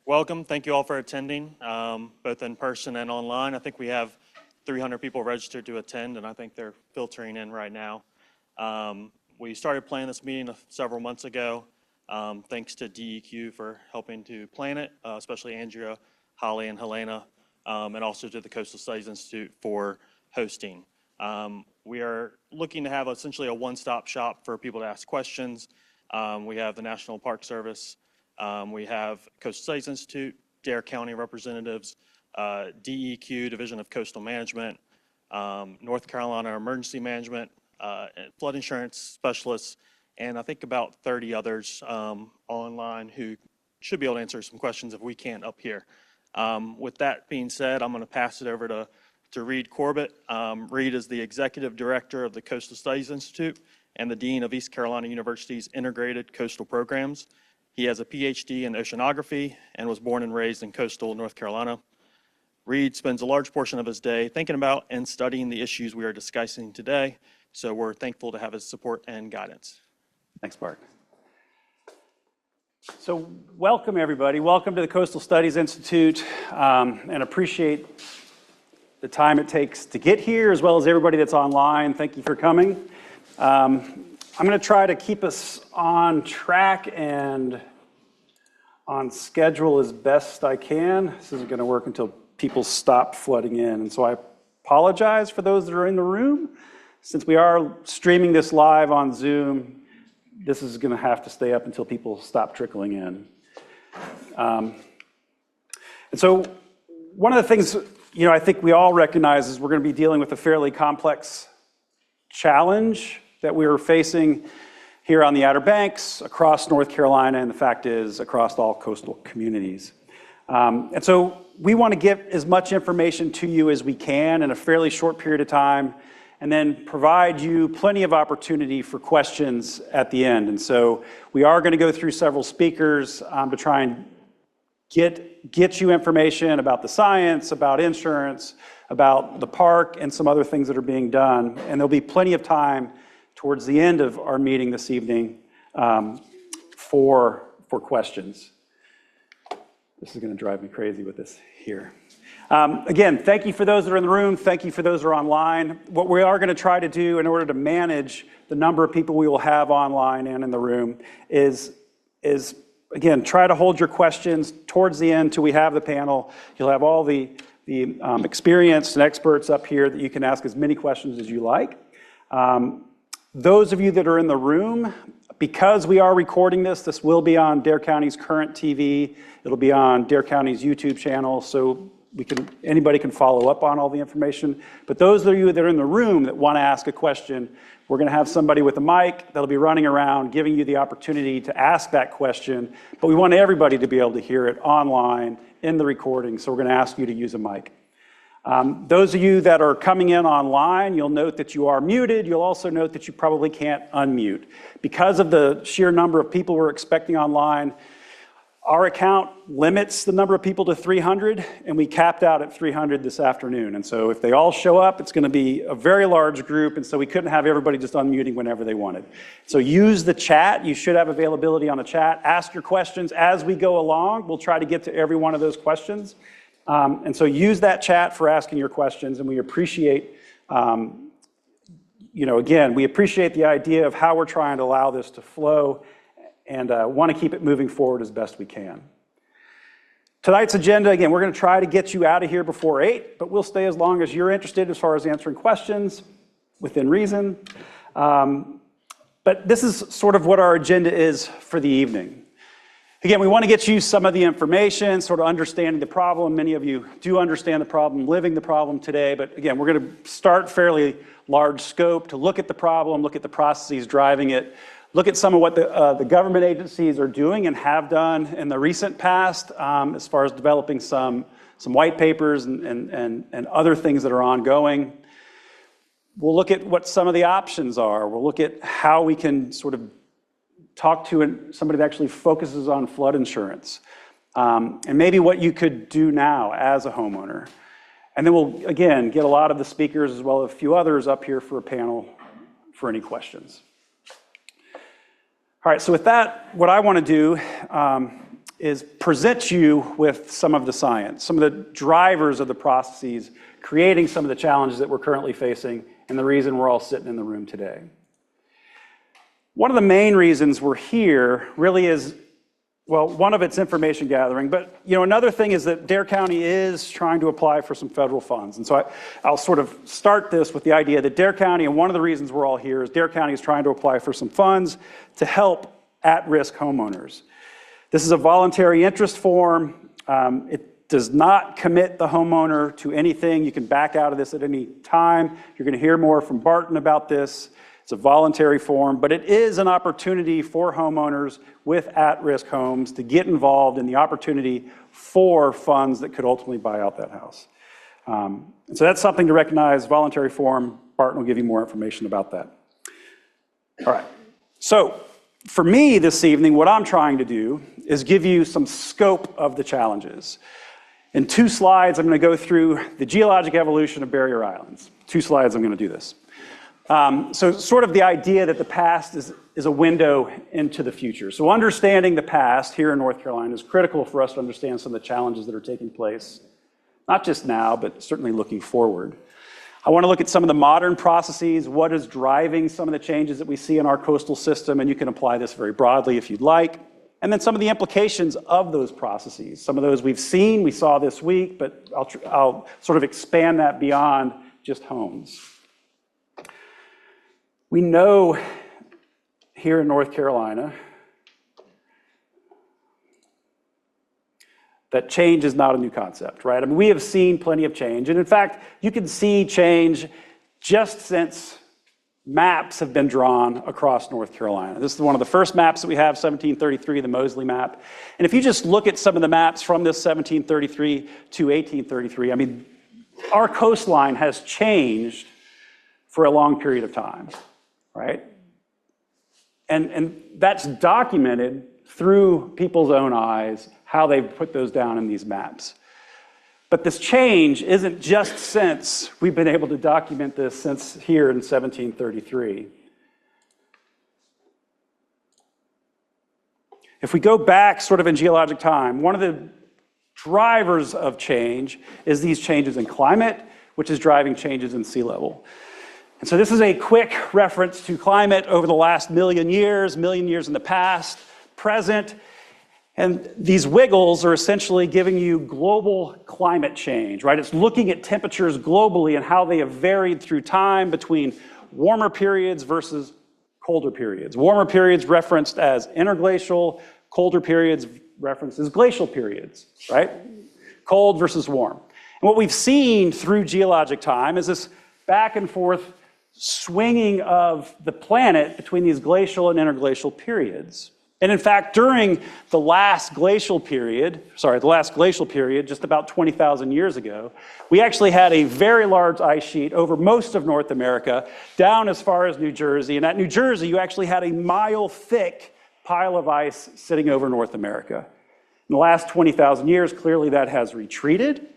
welcome. Thank you all for attending, both in person and online. I think we have 300 people registered to attend, and I think they're filtering in right now. We started planning this meeting several months ago, thanks to DEQ for helping to plan it, especially Andrea, Holly, and Helena, and also to the Coastal Studies Institute for hosting. We are looking to have essentially a one-stop shop for people to ask questions. We have the National Park Service, we have Coastal Studies Institute, Dare County representatives, DEQ, Division of Coastal Management, North Carolina Emergency Management, and flood insurance specialists, and I think about 30 others online who should be able to answer some questions if we can't up here. With that being said, I'm going to pass it over to Reed Corbett. Reed is the Executive Director of the Coastal Studies Institute and the Dean of East Carolina University's Integrated Coastal Programs. He has a PhD in oceanography and was born and raised in coastal North Carolina. Reed spends a large portion of his day thinking about and studying the issues we are discussing today, so we're thankful to have his support and guidance. Thanks, Bart. So welcome, everybody. Welcome to the Coastal Studies Institute, and appreciate the time it takes to get here, as well as everybody that's online. Thank you for coming. I'm going to try to keep us on track and on schedule as best I can. This isn't going to work until people stop flooding in, and so I apologize for those that are in the room. Since we are streaming this live on Zoom, this is going to have to stay up until people stop trickling in. And so one of the things I think we all recognize is we're going to be dealing with a fairly complex challenge that we are facing here on the Outer Banks, across North Carolina, and the fact is across all coastal communities. And so we want to get as much information to you as we can in a fairly short period of time, and then provide you plenty of opportunity for questions at the end. And so we are going to go through several speakers to try and get you information about the science, about insurance, about the park, and some other things that are being done. And there'll be plenty of time towards the end of our meeting this evening for questions. This is going to drive me crazy with this here. Again, thank you for those that are in the room. Thank you for those that are online. What we are going to try to do in order to manage the number of people we will have online and in the room is again, try to hold your questions towards the end till we have the panel. You'll have all the experienced and experts up here that you can ask as many questions as you like. Those of you that are in the room, because we are recording this will be on Dare County's current TV. It'll be on Dare County's YouTube channel, so anybody can follow up on all the information. But those of you that are in the room that want to ask a question, we're going to have somebody with a mic that'll be running around giving you the opportunity to ask that question. But we want everybody to be able to hear it online in the recording, so we're going to ask you to use a mic. Those of you that are coming in online, you'll note that you are muted. You'll also note that you probably can't unmute. Because of the sheer number of people we're expecting online, our account limits the number of people to 300, and we capped out at 300 this afternoon. And so if they all show up, it's going to be a very large group, and so we couldn't have everybody just unmuting whenever they wanted. So use the chat. You should have availability on the chat. Ask your questions as we go along. We'll try to get to every one of those questions. And so use that chat for asking your questions, and we appreciate, again, we appreciate the idea of how we're trying to allow this to flow, and want to keep it moving forward as best we can. Tonight's agenda, again, we're going to try to get you out of here before 8, but we'll stay as long as you're interested as far as answering questions within reason. But this is sort of what our agenda is for the evening. Again, we want to get you some of the information, sort of understanding the problem. Many of you do understand the problem, living the problem today, but again, we're going to start fairly large scope to look at the problem, look at the processes driving it, look at some of what the government agencies are doing and have done in the recent past as far as developing some white papers and other things that are ongoing. We'll look at what some of the options are. We'll look at how we can sort of talk to somebody that actually focuses on flood insurance, and maybe what you could do now as a homeowner. And then we'll, again, get a lot of the speakers as well as a few others up here for a panel for any questions. All right, so with that, what I want to do is present you with some of the science, some of the drivers of the processes creating some of the challenges that we're currently facing and the reason we're all sitting in the room today. One of the main reasons we're here really is, well, one of it's information gathering, but another thing is that Dare County is trying to apply for some federal funds. And so I'll sort of start this with the idea that Dare County, and one of the reasons we're all here is Dare County is trying to apply for some funds to help at-risk homeowners. This is a voluntary interest form. It does not commit the homeowner to anything. You can back out of this at any time. You're going to hear more from Barton about this. It's a voluntary form, but it is an opportunity for homeowners with at-risk homes to get involved in the opportunity for funds that could ultimately buy out that house. And so that's something to recognize, voluntary form. Barton will give you more information about that. All right, so for me this evening, what I'm trying to do is give you some scope of the challenges. In 2 slides, I'm going to go through the geologic evolution of barrier islands. 2 slides, I'm going to do this. So sort of the idea that the past is a window into the future. So understanding the past here in North Carolina is critical for us to understand some of the challenges that are taking place, not just now, but certainly looking forward. I want to look at some of the modern processes, what is driving some of the changes that we see in our coastal system, and you can apply this very broadly if you'd like. And then some of the implications of those processes. Some of those we saw this week, but I'll sort of expand that beyond just homes. We know here in North Carolina that change is not a new concept, right? I mean, we have seen plenty of change. And in fact, you can see change just since maps have been drawn across North Carolina. This is one of the first maps that we have, 1733, the Moseley map. And if you just look at some of the maps from this 1733 to 1833, I mean, our coastline has changed for a long period of time, right? And that's documented through people's own eyes, how they've put those down in these maps. But this change isn't just since we've been able to document this since here in 1733. If we go back sort of in geologic time, one of the drivers of change is these changes in climate, which is driving changes in sea level. And so this is a quick reference to climate over the last million years in the past, present. And these wiggles are essentially giving you global climate change, right? It's looking at temperatures globally and how they have varied through time between warmer periods versus colder periods. Warmer periods referenced as interglacial, colder periods referenced as glacial periods, right? Cold versus warm. And what we've seen through geologic time is this back and forth swinging of the planet between these glacial and interglacial periods. And in fact, during the last glacial period, just about 20,000 years ago, we actually had a very large ice sheet over most of North America, down as far as New Jersey. And at New Jersey, you actually had a mile-thick pile of ice sitting over North America. In the last 20,000 years, clearly that has retreated.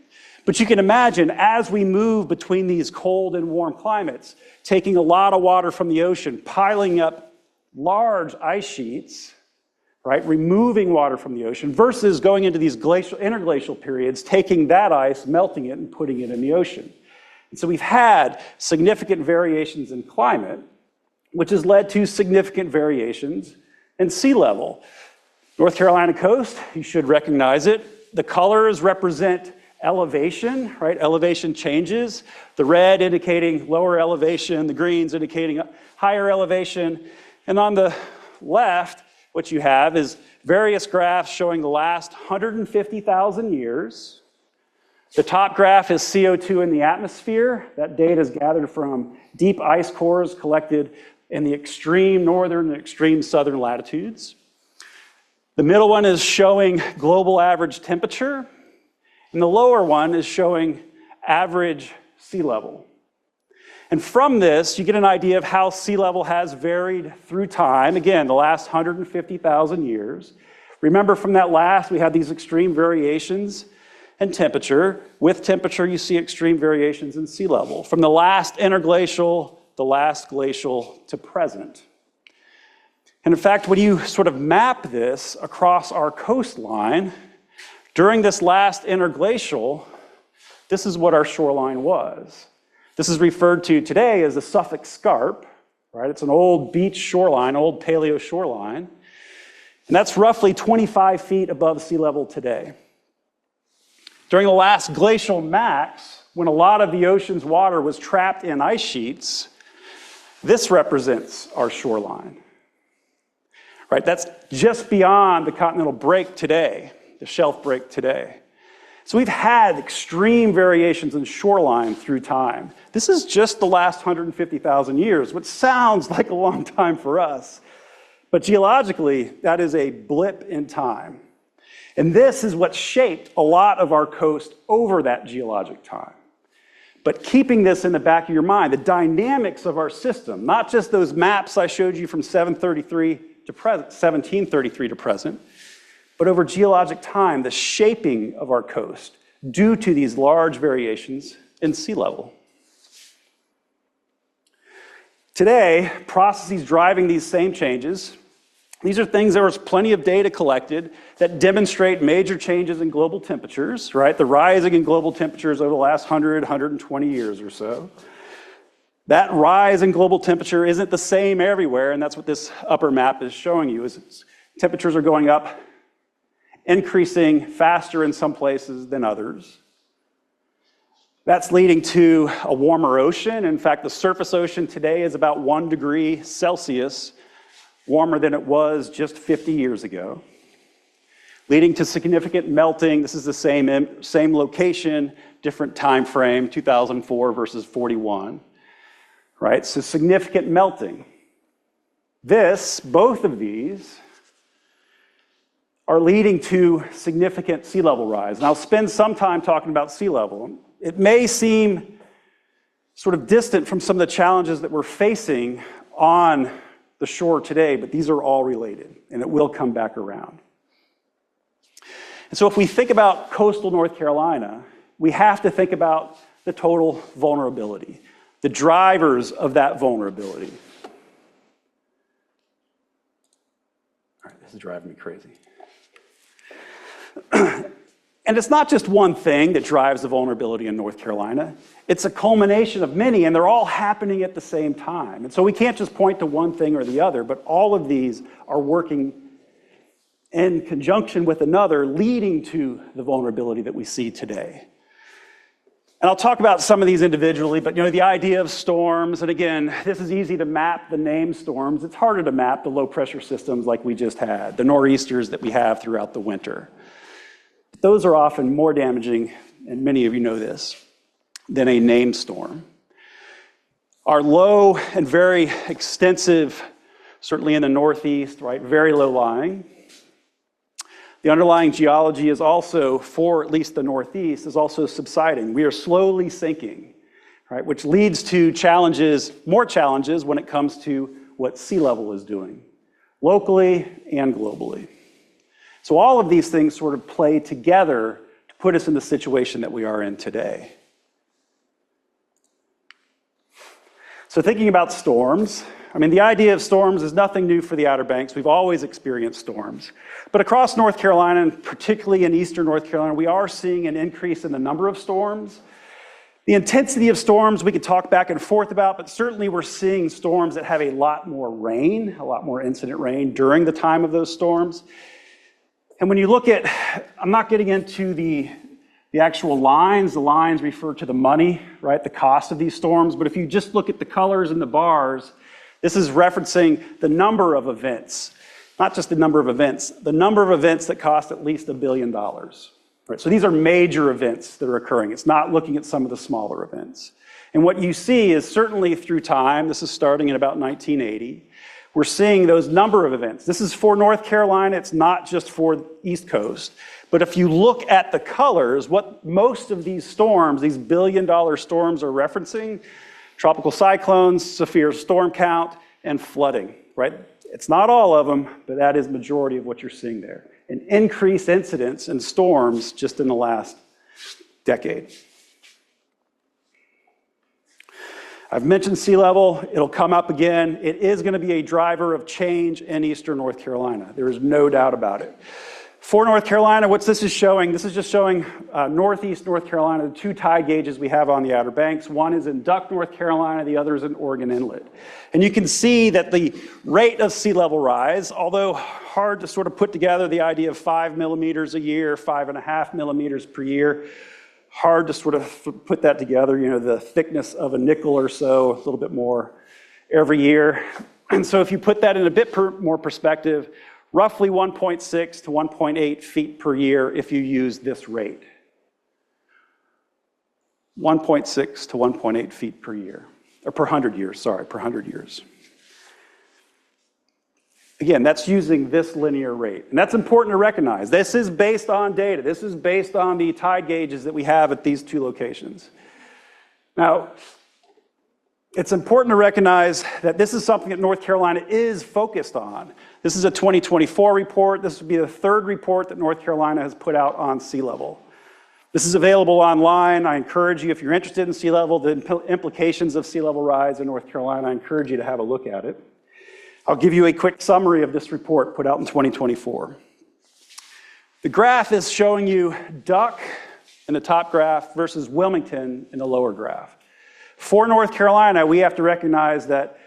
But you can imagine, as we move between these cold and warm climates, taking a lot of water from the ocean, piling up large ice sheets, right, removing water from the ocean, versus going into these interglacial periods, taking that ice, melting it, and putting it in the ocean. And so we've had significant variations in climate, which has led to significant variations in sea level. North Carolina coast, you should recognize it. The colors represent elevation, right? Elevation changes. The red indicating lower elevation, the greens indicating higher elevation. And on the left, what you have is various graphs showing the last 150,000 years. The top graph is CO2 in the atmosphere. That data is gathered from deep ice cores collected in the extreme northern and extreme southern latitudes. The middle one is showing global average temperature, and the lower one is showing average sea level. And from this, you get an idea of how sea level has varied through time. Again, the last 150,000 years. Remember from that last, we had these extreme variations in temperature. With temperature, you see extreme variations in sea level. From the last interglacial, the last glacial to present. And in fact, when you sort of map this across our coastline, during this last interglacial, this is what our shoreline was. This is referred to today as the Suffolk Scarp, right? It's an old beach shoreline, old paleo shoreline. And that's roughly 25 feet above sea level today. During the last glacial max, when a lot of the ocean's water was trapped in ice sheets, this represents our shoreline. Right? That's just beyond the continental break today, the shelf break today. So we've had extreme variations in shoreline through time. This is just the last 150,000 years, which sounds like a long time for us. But geologically, that is a blip in time. And this is what shaped a lot of our coast over that geologic time. But keeping this in the back of your mind, the dynamics of our system, not just those maps I showed you from 733 to present, 1733 to present, but over geologic time, the shaping of our coast due to these large variations in sea level. Today, processes driving these same changes, these are things there was plenty of data collected that demonstrate major changes in global temperatures, right? The rising in global temperatures over the last 100, 120 years or so. That rise in global temperature isn't the same everywhere, and that's what this upper map is showing you, is temperatures are going up, increasing faster in some places than others. That's leading to a warmer ocean. In fact, the surface ocean today is about 1 degree Celsius warmer than it was just 50 years ago, leading to significant melting. This is the same location, different time frame, 2004 versus 41, right? So significant melting. Both of these are leading to significant sea level rise. And I'll spend some time talking about sea level. It may seem sort of distant from some of the challenges that we're facing on the shore today, but these are all related, and it will come back around. And so if we think about coastal North Carolina, we have to think about the total vulnerability, the drivers of that vulnerability. All right, this is driving me crazy. And it's not just one thing that drives the vulnerability in North Carolina. It's a culmination of many, and they're all happening at the same time. And so we can't just point to one thing or the other, but all of these are working in conjunction with another, leading to the vulnerability that we see today. And I'll talk about some of these individually, but the idea of storms, and again, this is easy to map the name storms. It's harder to map the low pressure systems like we just had, the nor'easters that we have throughout the winter. Those are often more damaging, and many of you know this, than a named storm. Our low and very extensive, certainly in the Northeast, right, very low lying. The underlying geology is also, for at least the Northeast, is also subsiding. We are slowly sinking, right, which leads to challenges, more challenges when it comes to what sea level is doing, locally and globally. So all of these things sort of play together to put us in the situation that we are in today. So thinking about storms, the idea of storms is nothing new for the Outer Banks. We've always experienced storms. But across North Carolina, and particularly in eastern North Carolina, we are seeing an increase in the number of storms. The intensity of storms we could talk back and forth about, but certainly we're seeing storms that have a lot more rain, a lot more incident rain during the time of those storms. And when you look at, I'm not getting into the actual lines. The lines refer to the money, right? The cost of these storms. But if you just look at the colors and the bars, this is referencing the number of events, not just the number of events, the number of events that cost at least $1 billion. Right? So these are major events that are occurring. It's not looking at some of the smaller events. And what you see is certainly through time, this is starting in about 1980, we're seeing those number of events. This is for North Carolina. It's not just for the East Coast. But if you look at the colors, what most of these storms, these billion-dollar storms are referencing, tropical cyclones, severe storm count, and flooding, right? It's not all of them, but that is majority of what you're seeing there. An increased incidence in storms just in the last decade. I've mentioned sea level. It'll come up again. It is going to be a driver of change in eastern North Carolina. There is no doubt about it. For North Carolina, what this is showing, this is just showing northeast North Carolina, the two tide gauges we have on the Outer Banks. One is in Duck, North Carolina, the other is in Oregon Inlet. And you can see that the rate of sea level rise, although hard to sort of put together the idea of 5 millimeters a year, 5.5 millimeters per year, hard to sort of put that together, you know, the thickness of a nickel or so, a little bit more every year. And so if you put that in a bit more perspective, roughly 1.6 to 1.8 feet per year if you use this rate. 1.6 to 1.8 feet per year, or per 100 years, sorry, per 100 years. Again, that's using this linear rate. And that's important to recognize. This is based on data. This is based on the tide gauges that we have at these two locations. Now, it's important to recognize that this is something that North Carolina is focused on. This is a 2024 report. This would be the third report that North Carolina has put out on sea level. This is available online. I encourage you, if you're interested in sea level, the implications of sea level rise in North Carolina, I encourage you to have a look at it. I'll give you a quick summary of this report put out in 2024. The graph is showing you Duck in the top graph versus Wilmington in the lower graph. For North Carolina, we have to recognize that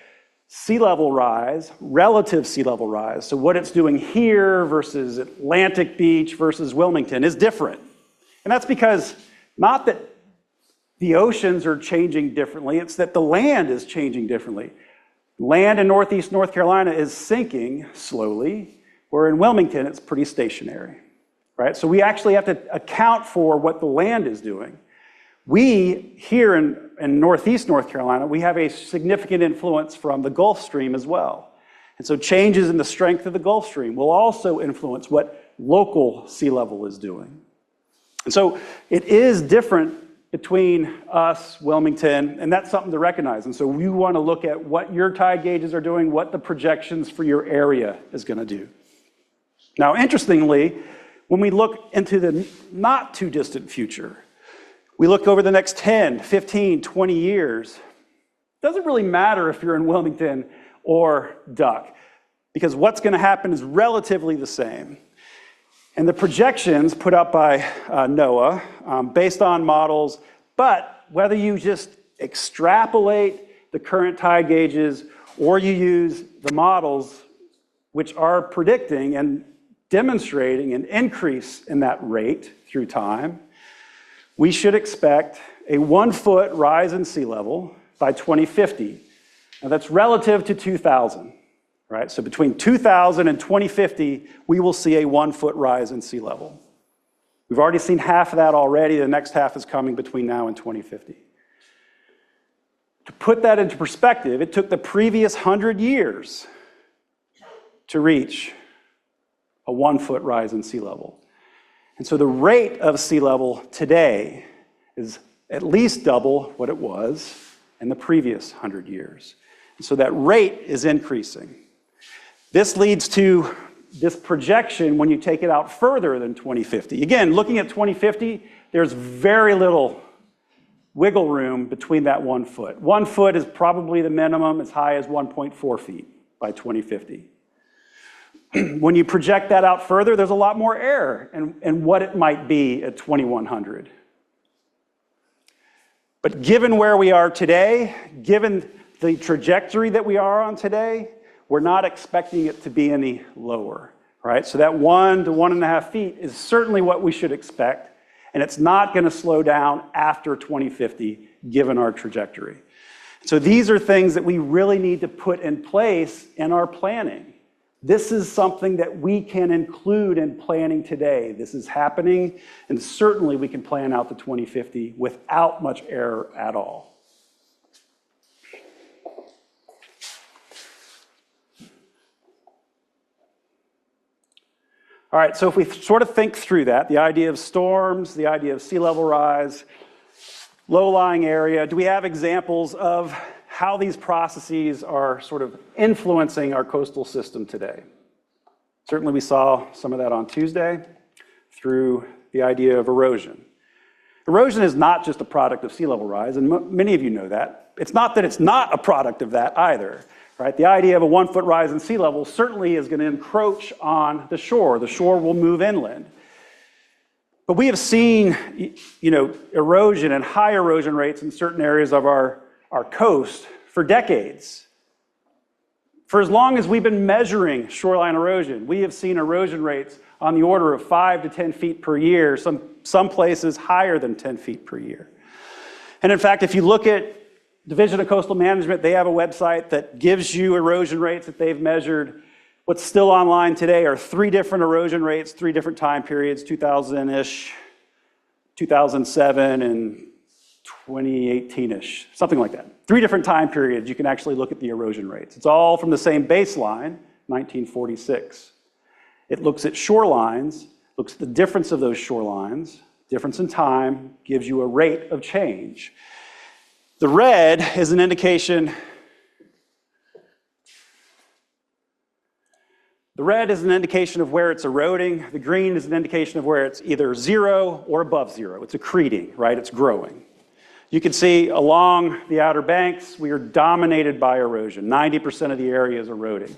sea level rise, relative sea level rise, so what it's doing here versus Atlantic Beach versus Wilmington is different. And that's because not that the oceans are changing differently, it's that the land is changing differently. Land in northeast North Carolina is sinking slowly, where in Wilmington it's pretty stationary, right? So we actually have to account for what the land is doing. We, here in northeast North Carolina, we have a significant influence from the Gulf Stream as well. And so changes in the strength of the Gulf Stream will also influence what local sea level is doing. And so it is different between us, Wilmington, and that's something to recognize. And so we want to look at what your tide gauges are doing, what the projections for your area is going to do. Now, interestingly, when we look into the not too distant future, we look over the next 10, 15, 20 years, it doesn't really matter if you're in Wilmington or Duck, because what's going to happen is relatively the same. And the projections put out by NOAA, based on models, but whether you just extrapolate the current tide gauges or you use the models which are predicting and demonstrating an increase in that rate through time, we should expect a 1-foot rise in sea level by 2050. Now that's relative to 2000. Right? So between 2000 and 2050, we will see a 1-foot rise in sea level. We've already seen half of that already. The next half is coming between now and 2050. To put that into perspective, it took the previous 100 years to reach a 1-foot rise in sea level. And so the rate of sea level today is at least double what it was in the previous 100 years. And so that rate is increasing. This leads to this projection when you take it out further than 2050. Again, looking at 2050, there's very little wiggle room between that 1 foot. 1 foot is probably the minimum, as high as 1.4 feet by 2050. When you project that out further, there's a lot more error in what it might be at 2100. But given where we are today, given the trajectory that we are on today, we're not expecting it to be any lower, right? So that 1 to 1.5 feet is certainly what we should expect, and it's not going to slow down after 2050, given our trajectory. So these are things that we really need to put in place in our planning. This is something that we can include in planning today. This is happening, and certainly we can plan out to 2050 without much error at all. All right, so if we sort of think through that, the idea of storms, the idea of sea level rise, low-lying area, do we have examples of how these processes are sort of influencing our coastal system today? Certainly we saw some of that on Tuesday through the idea of erosion. Erosion is not just a product of sea level rise, and many of you know that. It's not that it's not a product of that either, right? The idea of a 1 foot rise in sea level certainly is going to encroach on the shore. The shore will move inland. But we have seen, erosion and high erosion rates in certain areas of our coast for decades. For as long as we've been measuring shoreline erosion, we have seen erosion rates on the order of 5 to 10 feet per year, some places higher than 10 feet per year. And in fact, if you look at Division of Coastal Management, they have a website that gives you erosion rates that they've measured. What's still online today are 3 different erosion rates, 3 different time periods, 2000-ish, 2007, and 2018-ish, something like that. 3 different time periods you can actually look at the erosion rates. It's all from the same baseline, 1946. It looks at shorelines, looks at the difference of those shorelines, difference in time, gives you a rate of change. The red is an indication of where it's eroding. The green is an indication of where it's either 0 or above 0. It's accreting, right? It's growing. You can see along the Outer Banks, we are dominated by erosion. 90% of the area is eroding.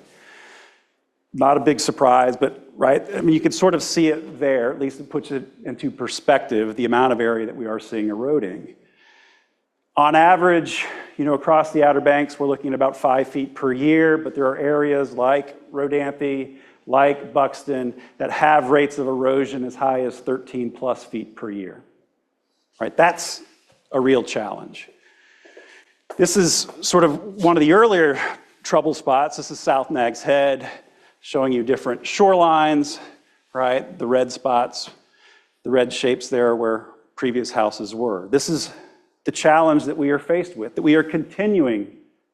Not a big surprise, but right? I mean, you can sort of see it there. At least it puts it into perspective, the amount of area that we are seeing eroding. On average, across the Outer Banks, we're looking at about 5 feet per year, but there are areas like Rodanthe, like Buxton, that have rates of erosion as high as 13 plus feet per year. Right? That's a real challenge. This is sort of one of the earlier trouble spots. This is South Nags Head, showing you different shorelines, right? The red spots, the red shapes there where previous houses were. This is the challenge that we are faced with, that we are continuing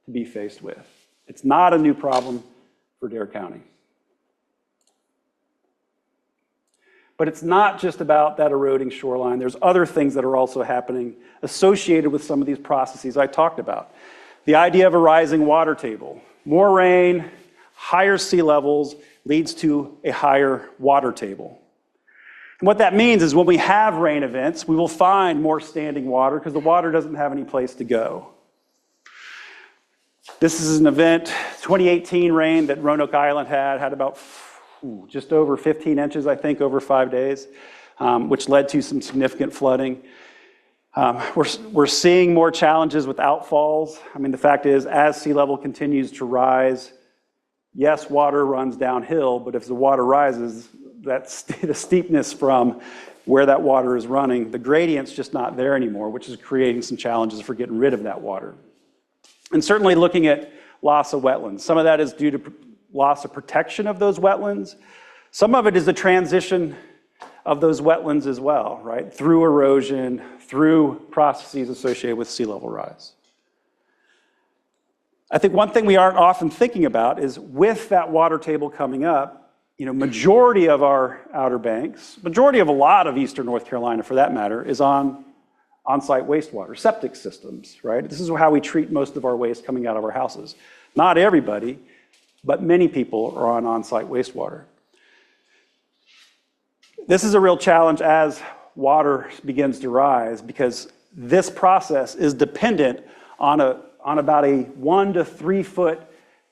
to be faced with. It's not a new problem for Dare County. But it's not just about that eroding shoreline. There's other things that are also happening associated with some of these processes I talked about. The idea of a rising water table. More rain, higher sea levels leads to a higher water table. And what that means is when we have rain events, we will find more standing water because the water doesn't have any place to go. This is an event, 2018 rain that Roanoke Island had about just over 15 inches, I think, over 5 days, which led to some significant flooding. We're seeing more challenges with outfalls. I mean, the fact is, as sea level continues to rise, yes, water runs downhill, but if the water rises, the steepness from where that water is running, the gradient's just not there anymore, which is creating some challenges for getting rid of that water. And certainly looking at loss of wetlands. Some of that is due to loss of protection of those wetlands. Some of it is the transition of those wetlands as well, right? Through erosion, through processes associated with sea level rise. I think one thing we aren't often thinking about is with that water table coming up, majority of our Outer Banks, majority of a lot of Eastern North Carolina for that matter, is on-site wastewater, septic systems, right? This is how we treat most of our waste coming out of our houses. Not everybody, but many people are on-site wastewater. This is a real challenge as water begins to rise because this process is dependent on about a 1 to 3 foot,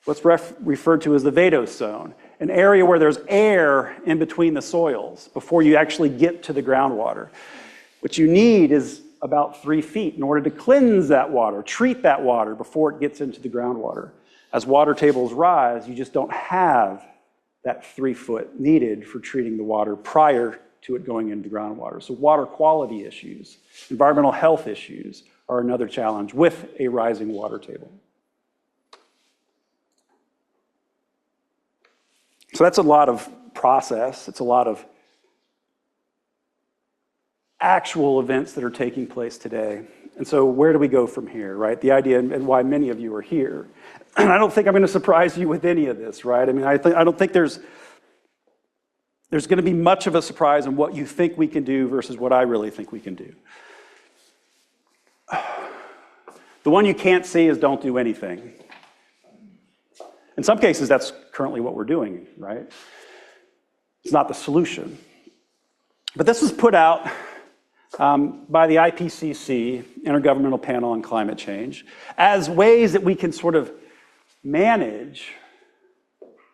what's referred to as the vadose zone, an area where there's air in between the soils before you actually get to the groundwater. What you need is about 3 feet in order to cleanse that water, treat that water before it gets into the groundwater. As water tables rise, you just don't have that 3 foot needed for treating the water prior to it going into the groundwater. So water quality issues, environmental health issues are another challenge with a rising water table. So that's a lot of process. It's a lot of actual events that are taking place today. And so where do we go from here, right? The idea and why many of you are here. And I don't think I'm going to surprise you with any of this, right? I mean, I don't think there's going to be much of a surprise in what you think we can do versus what I really think we can do. The one you can't see is don't do anything. In some cases, that's currently what we're doing, right? It's not the solution. But this was put out by the IPCC, Intergovernmental Panel on Climate Change, as ways that we can sort of manage,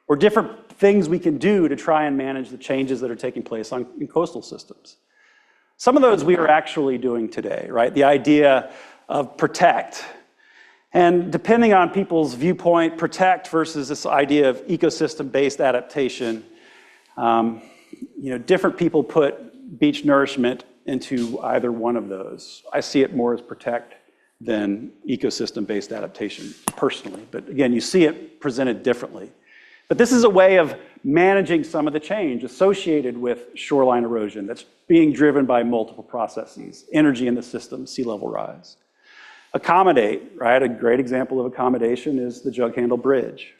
or different things we can do to try and manage the changes that are taking place in coastal systems. Some of those we are actually doing today, right? The idea of protect. And depending on people's viewpoint, protect versus this idea of ecosystem-based adaptation, different people put beach nourishment into either one of those. I see it more as protect than ecosystem-based adaptation, personally. But again, you see it presented differently. But this is a way of managing some of the change associated with shoreline erosion that's being driven by multiple processes, energy in the system, sea level rise. Accommodate, right? A great example of accommodation is the Jug Handle Bridge.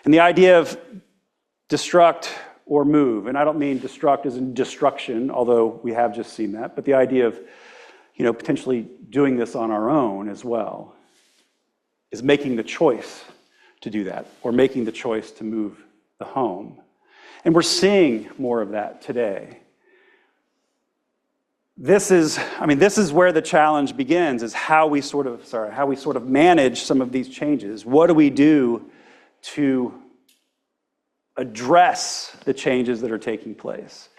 And the idea of destruct or move, and I don't mean destruct as in destruction, although we have just seen that, but the idea of potentially doing this on our own as well is making the choice to do that, or making the choice to move the home. And we're seeing more of that today. This is where the challenge begins, is how we sort of manage some of these changes. What do we do to address the changes that are taking place?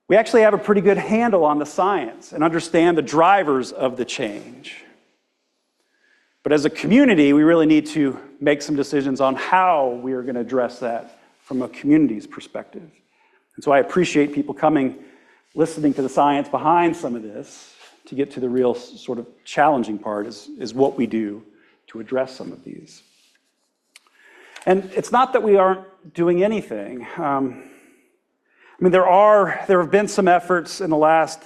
We actually have a pretty good handle on the science and understand the drivers of the change. But as a community, we really need to make some decisions on how we are going to address that from a community's perspective. And so I appreciate people coming, listening to the science behind some of this to get to the real sort of challenging part is what we do to address some of these. And it's not that we aren't doing anything. There have been some efforts in the last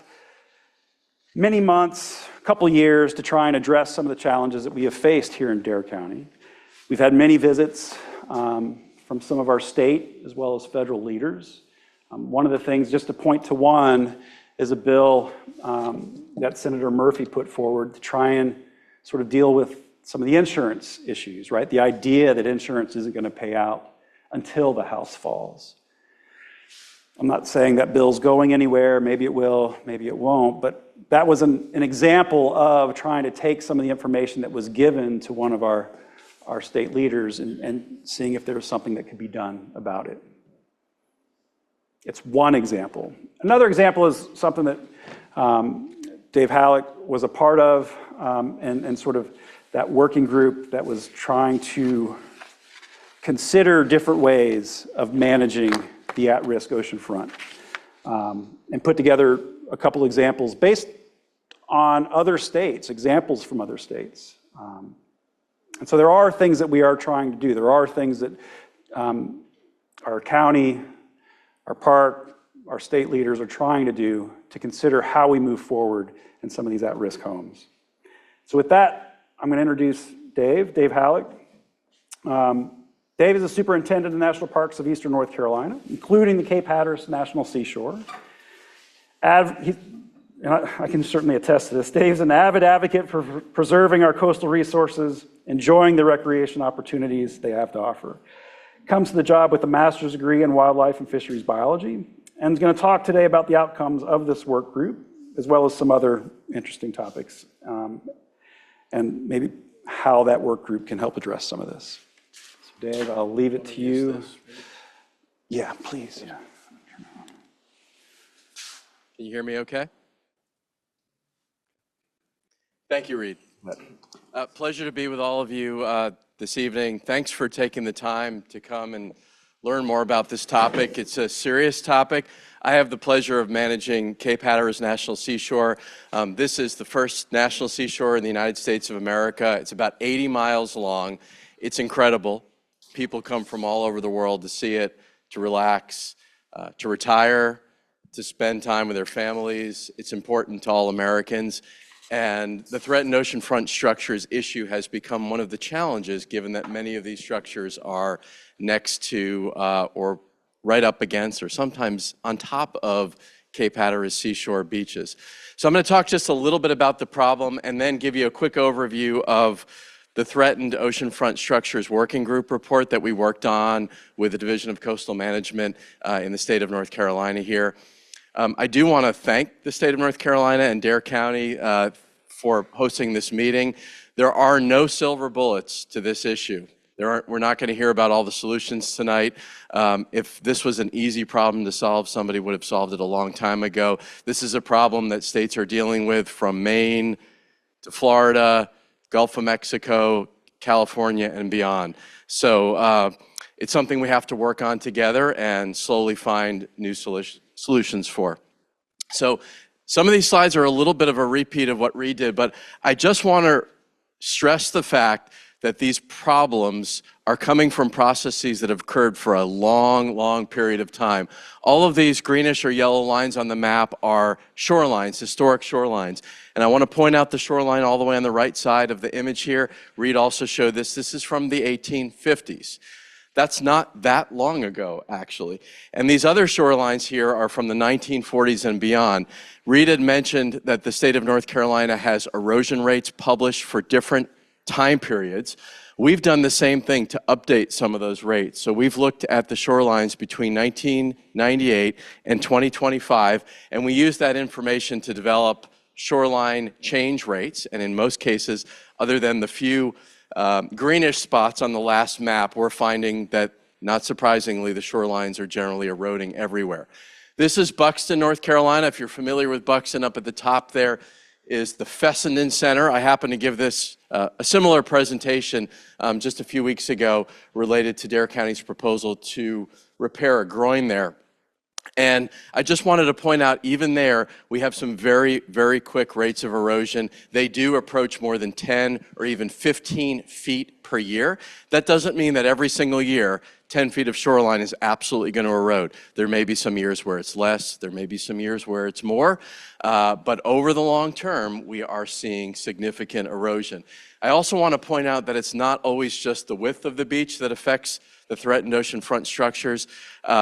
many months, a couple years, to try and address some of the challenges that we have faced here in Dare County. We've had many visits from some of our state as well as federal leaders. One of the things, just to point to one, is a bill that Senator Murphy put forward to try and sort of deal with some of the insurance issues, right? The idea that insurance isn't going to pay out until the house falls. I'm not saying that bill's going anywhere. Maybe it will, maybe it won't. But that was an example of trying to take some of the information that was given to one of our state leaders and seeing if there was something that could be done about it. It's one example. Another example is something that Dave Halleck was a part of, and sort of that working group that was trying to consider different ways of managing the at-risk oceanfront, and put together a couple examples based on other states, examples from other states. And so there are things that we are trying to do. There are things that our county, our park, our state leaders are trying to do to consider how we move forward in some of these at-risk homes. So with that, I'm going to introduce Dave Halleck. Dave is the superintendent of the National Parks of Eastern North Carolina, including the Cape Hatteras National Seashore. I can certainly attest to this. Dave's an avid advocate for preserving our coastal resources, enjoying the recreation opportunities they have to offer. Comes to the job with a master's degree in wildlife and fisheries biology, and is going to talk today about the outcomes of this work group, as well as some other interesting topics, and maybe how that work group can help address some of this. So Dave, I'll leave it to you. Yeah, please. Yeah. Can you hear me okay? Thank you, Reed. Pleasure to be with all of you this evening. Thanks for taking the time to come and learn more about this topic. It's a serious topic. I have the pleasure of managing Cape Hatteras National Seashore. This is the first national seashore in the United States of America. It's about 80 miles long. It's incredible. People come from all over the world to see it, to relax, to retire, to spend time with their families. It's important to all Americans. And the threatened oceanfront structures issue has become one of the challenges, given that many of these structures are next to or right up against or sometimes on top of Cape Hatteras seashore beaches. So I'm going to talk just a little bit about the problem and then give you a quick overview of the Threatened Oceanfront Structures Working Group report that we worked on with the Division of Coastal Management in the state of North Carolina here. I do want to thank the state of North Carolina and Dare County for hosting this meeting. There are no silver bullets to this issue. We're not going to hear about all the solutions tonight. If this was an easy problem to solve, somebody would have solved it a long time ago. This is a problem that states are dealing with from Maine to Florida, Gulf of Mexico, California, and beyond. So it's something we have to work on together and slowly find new solutions for. So some of these slides are a little bit of a repeat of what Reed did, but I just want to stress the fact that these problems are coming from processes that have occurred for a long, long period of time. All of these greenish or yellow lines on the map are shorelines, historic shorelines. And I want to point out the shoreline all the way on the right side of the image here. Reed also showed this. This is from the 1850s. That's not that long ago, actually. And these other shorelines here are from the 1940s and beyond. Reed had mentioned that the state of North Carolina has erosion rates published for different time periods. We've done the same thing to update some of those rates. So we've looked at the shorelines between 1998 and 2025, and we use that information to develop shoreline change rates. And in most cases, other than the few greenish spots on the last map, we're finding that, not surprisingly, the shorelines are generally eroding everywhere. This is Buxton, North Carolina. If you're familiar with Buxton, up at the top there is the Fessenden Center. I happened to give this a similar presentation just a few weeks ago related to Dare County's proposal to repair a groin there. And I just wanted to point out, even there, we have some very, very quick rates of erosion. They do approach more than 10 or even 15 feet per year. That doesn't mean that every single year, 10 feet of shoreline is absolutely going to erode. There may be some years where it's less. There may be some years where it's more. But over the long term, we are seeing significant erosion. I also want to point out that it's not always just the width of the beach that affects the threatened oceanfront structures.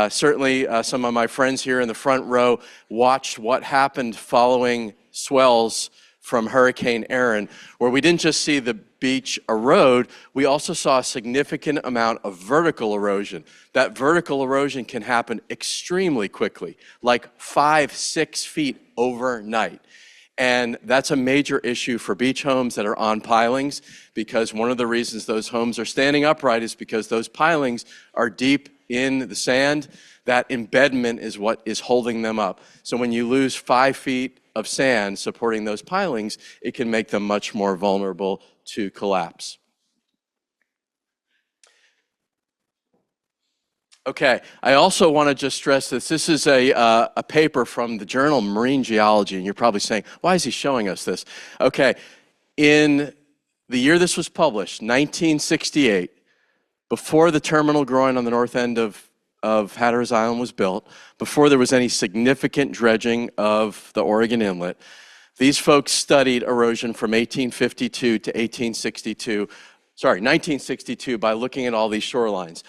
Certainly, some of my friends here in the front row watched what happened following swells from Hurricane Erin, where we didn't just see the beach erode, we also saw a significant amount of vertical erosion. That vertical erosion can happen extremely quickly, like 5-6 feet overnight. And that's a major issue for beach homes that are on pilings, because one of the reasons those homes are standing upright is because those pilings are deep in the sand. That embedment is what is holding them up. So when you lose 5 feet of sand supporting those pilings, it can make them much more vulnerable to collapse. Okay, I also want to just stress this. This is a paper from the journal Marine Geology, and you're probably saying, why is he showing us this? Okay, in the year this was published, 1968, before the terminal groin on the north end of Hatteras Island was built, before there was any significant dredging of the Oregon Inlet, these folks studied erosion from 1852 to 1962 by looking at all these shorelines.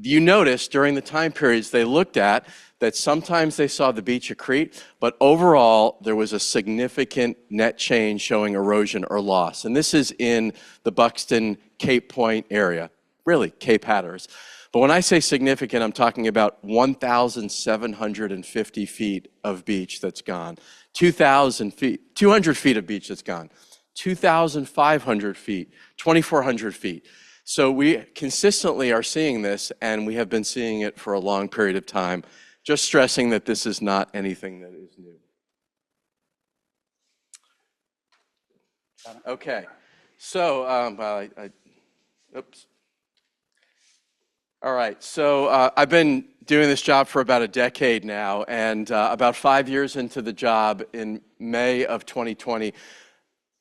You notice during the time periods they looked at that sometimes they saw the beach accrete, but overall there was a significant net change showing erosion or loss. And this is in the Buxton Cape Point area, really Cape Hatteras. But when I say significant, I'm talking about 1,750 feet of beach that's gone, 2,000 feet, 200 feet of beach that's gone, 2,500 feet, 2,400 feet. So we consistently are seeing this, and we have been seeing it for a long period of time, just stressing that this is not anything that is new. Okay, so, oops. All right, so I've been doing this job for about a decade now, and about 5 years into the job, in May of 2020,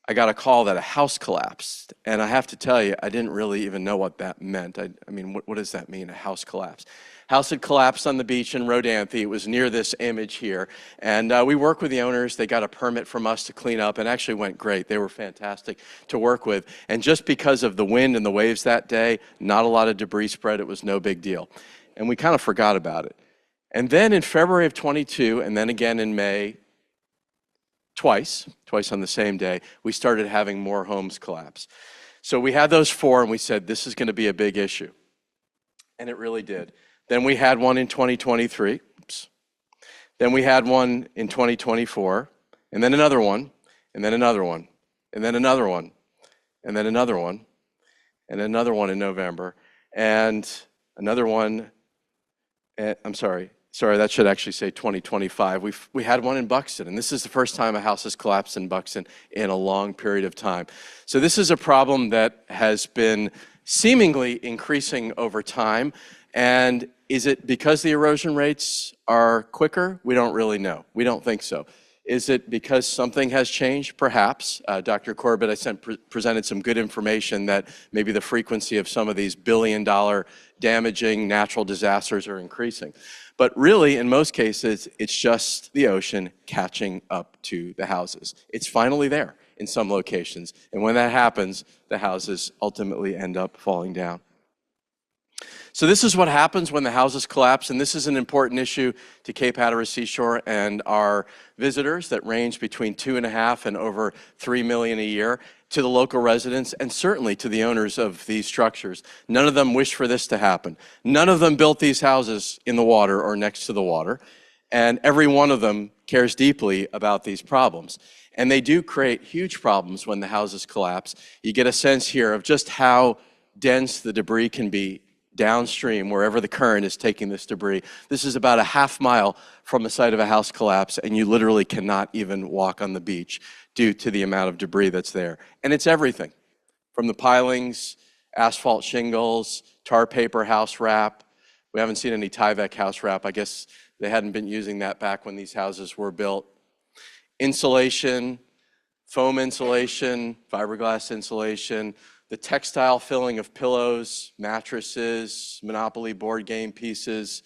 I got a call that a house collapsed. And I have to tell you, I didn't really even know what that meant. I mean, what does that mean, a house collapse? House had collapsed on the beach in Rodanthe. It was near this image here. And we worked with the owners. They got a permit from us to clean up, and actually went great. They were fantastic to work with. And just because of the wind and the waves that day, not a lot of debris spread. It was no big deal. And we kind of forgot about it. And then in February of 22, and then again in May, twice on the same day, we started having more homes collapse. So we had those 4, and we said, this is going to be a big issue. And it really did. Then we had one in 2023. Oops. Then we had one in 2024, and then another one, and then another one, and then another one, and then another one, and another one in November, and another one, I'm sorry, that should actually say 2025. We had one in Buxton, and this is the first time a house has collapsed in Buxton in a long period of time. So this is a problem that has been seemingly increasing over time. And is it because the erosion rates are quicker? We don't really know. We don't think so. Is it because something has changed? Perhaps. Dr. Corbett, presented some good information that maybe the frequency of some of these billion-dollar damaging natural disasters are increasing. But really, in most cases, it's just the ocean catching up to the houses. It's finally there in some locations. And when that happens, the houses ultimately end up falling down. So this is what happens when the houses collapse, and this is an important issue to Cape Hatteras Seashore and our visitors that range between 2.5 and over 3 million a year, to the local residents, and certainly to the owners of these structures. None of them wish for this to happen. None of them built these houses in the water or next to the water, and every one of them cares deeply about these problems. And they do create huge problems when the houses collapse. You get a sense here of just how dense the debris can be downstream, wherever the current is taking this debris. This is about a half mile from the site of a house collapse, and you literally cannot even walk on the beach due to the amount of debris that's there. And it's everything, from the pilings, asphalt shingles, tar paper house wrap. We haven't seen any Tyvek house wrap. I guess they hadn't been using that back when these houses were built. Insulation, foam insulation, fiberglass insulation, the textile filling of pillows, mattresses, Monopoly board game pieces,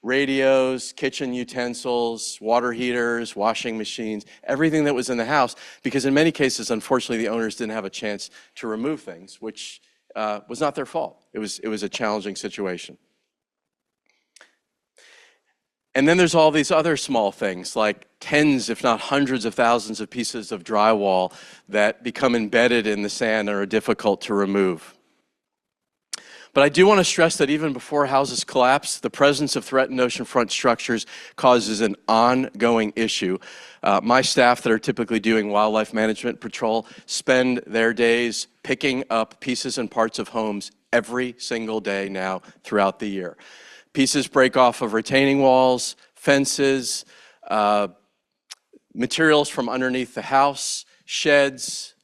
radios, kitchen utensils, water heaters, washing machines, everything that was in the house, because in many cases, unfortunately, the owners didn't have a chance to remove things, which was not their fault. It was a challenging situation. And then there's all these other small things, like tens, if not hundreds of thousands of pieces of drywall that become embedded in the sand and are difficult to remove. But I do want to stress that even before houses collapse, the presence of threatened oceanfront structures causes an ongoing issue. My staff that are typically doing wildlife management patrol spend their days picking up pieces and parts of homes every single day now throughout the year. Pieces break off of retaining walls, fences, materials from underneath the house, sheds,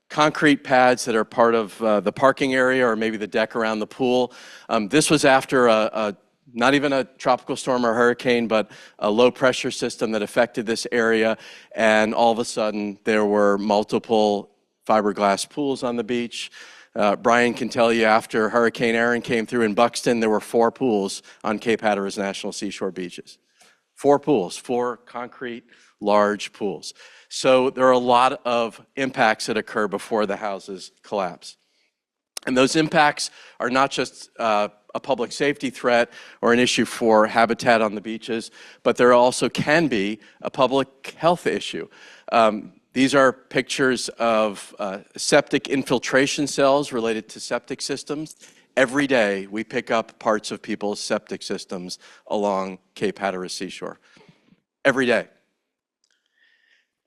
concrete pads that are part of the parking area or maybe the deck around the pool. This was after not even a tropical storm or hurricane, but a low pressure system that affected this area. And all of a sudden, there were multiple fiberglass pools on the beach. Brian can tell you after Hurricane Aaron came through in Buxton, there were 4 pools on Cape Hatteras National Seashore beaches. 4 pools, 4 concrete, large pools. So there are a lot of impacts that occur before the houses collapse. And those impacts are not just a public safety threat or an issue for habitat on the beaches, but there also can be a public health issue. These are pictures of septic infiltration cells related to septic systems. Every day, we pick up parts of people's septic systems along Cape Hatteras Seashore. Every day.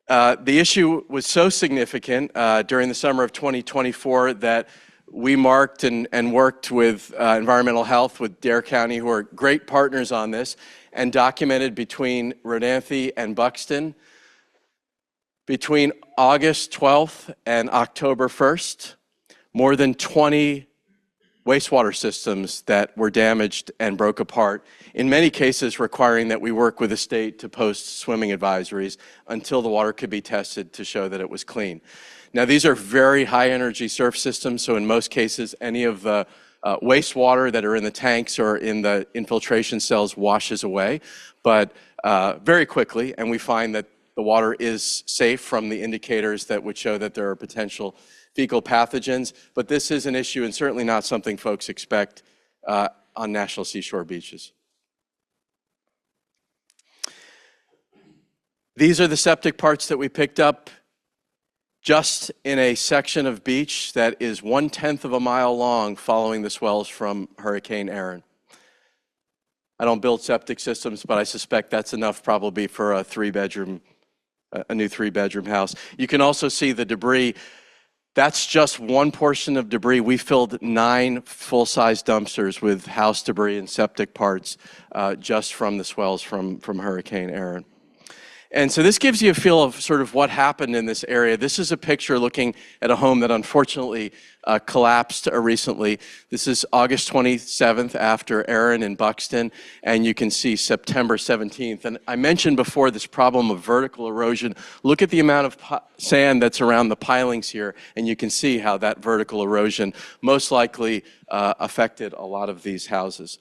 The issue was so significant during the summer of 2024 that we marked and worked with environmental health with Dare County, who are great partners on this, and documented between Rodanthe and Buxton, between August 12th and October 1st, more than 20 wastewater systems that were damaged and broke apart, in many cases requiring that we work with the state to post swimming advisories until the water could be tested to show that it was clean. Now, these are very high energy surf systems, so in most cases, any of the wastewater that are in the tanks or in the infiltration cells washes away, but very quickly, and we find that the water is safe from the indicators that would show that there are potential fecal pathogens, but this is an issue and certainly not something folks expect on National Seashore beaches. These are the septic parts that we picked up just in a section of beach that is 1/10 of a mile long following the swells from Hurricane Aaron. I don't build septic systems, but I suspect that's enough probably for a new three-bedroom house. You can also see the debris. That's just one portion of debris. We filled 9 full-size dumpsters with house debris and septic parts just from the swells from Hurricane Erin. And so this gives you a feel of sort of what happened in this area. This is a picture looking at a home that unfortunately collapsed recently. This is August 27th after Erin in Buxton, and you can see September 17th. And I mentioned before this problem of vertical erosion. Look at the amount of sand that's around the pilings here, and you can see how that vertical erosion most likely affected a lot of these houses.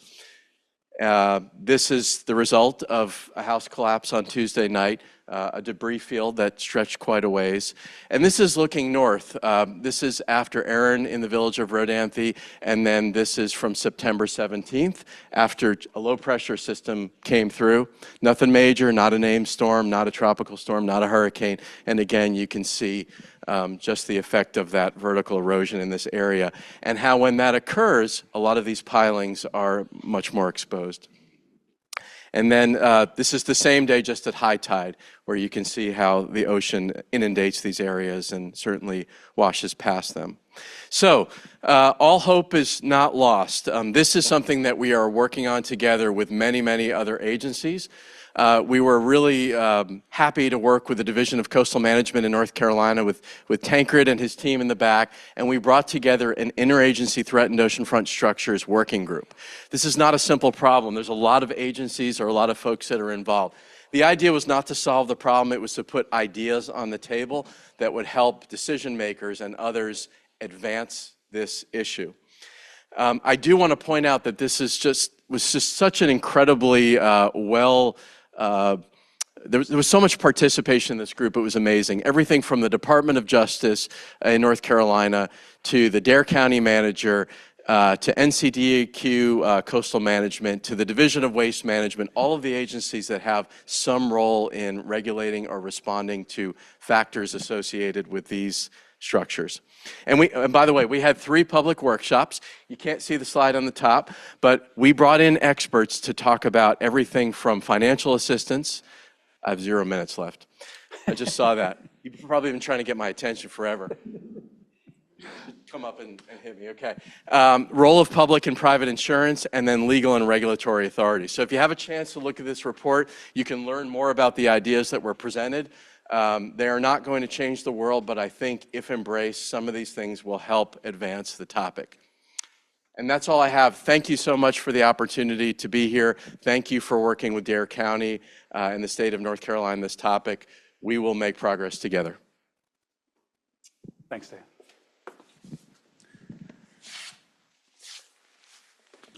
This is the result of a house collapse on Tuesday night, a debris field that stretched quite a ways. And this is looking north. This is after Erin in the village of Rodanthe, and then this is from September 17th after a low pressure system came through. Nothing major, not a named storm, not a tropical storm, not a hurricane. And again, you can see just the effect of that vertical erosion in this area, and how when that occurs, a lot of these pilings are much more exposed. And then this is the same day just at high tide, where you can see how the ocean inundates these areas and certainly washes past them. So all hope is not lost. This is something that we are working on together with many, many other agencies. We were really happy to work with the Division of Coastal Management in North Carolina with Tancred and his team in the back, and we brought together an interagency threatened oceanfront structures working group. This is not a simple problem. There's a lot of agencies or a lot of folks that are involved. The idea was not to solve the problem, it was to put ideas on the table that would help decision makers and others advance this issue. I do want to point out that this was just such an incredibly there was so much participation in this group, it was amazing. Everything from the Department of Justice in North Carolina to the Dare County manager to NCDQ Coastal Management to the Division of Waste Management, all of the agencies that have some role in regulating or responding to factors associated with these structures. And by the way, we had 3 public workshops. You can't see the slide on the top, but we brought in experts to talk about everything from financial assistance. I have 0 minutes left. I just saw that. You've probably been trying to get my attention forever. Come up and hit me, okay. Role of public and private insurance, and then legal and regulatory authority. So if you have a chance to look at this report, you can learn more about the ideas that were presented. They are not going to change the world, but I think if embraced, some of these things will help advance the topic. And that's all I have. Thank you so much for the opportunity to be here. Thank you for working with Dare County and the state of North Carolina on this topic. We will make progress together. Thanks, Dan.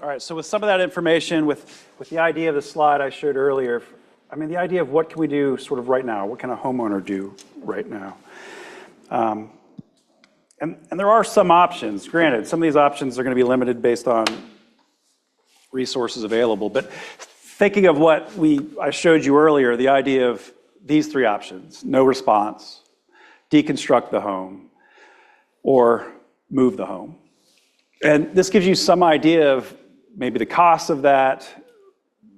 All right, so with some of that information, with the idea of the slide I showed earlier, I mean, the idea of what can we do sort of right now? What can a homeowner do right now? And there are some options. Granted, some of these options are going to be limited based on resources available. But thinking of what I showed you earlier, the idea of these 3 options: no response, deconstruct the home, or move the home. And this gives you some idea of maybe the cost of that.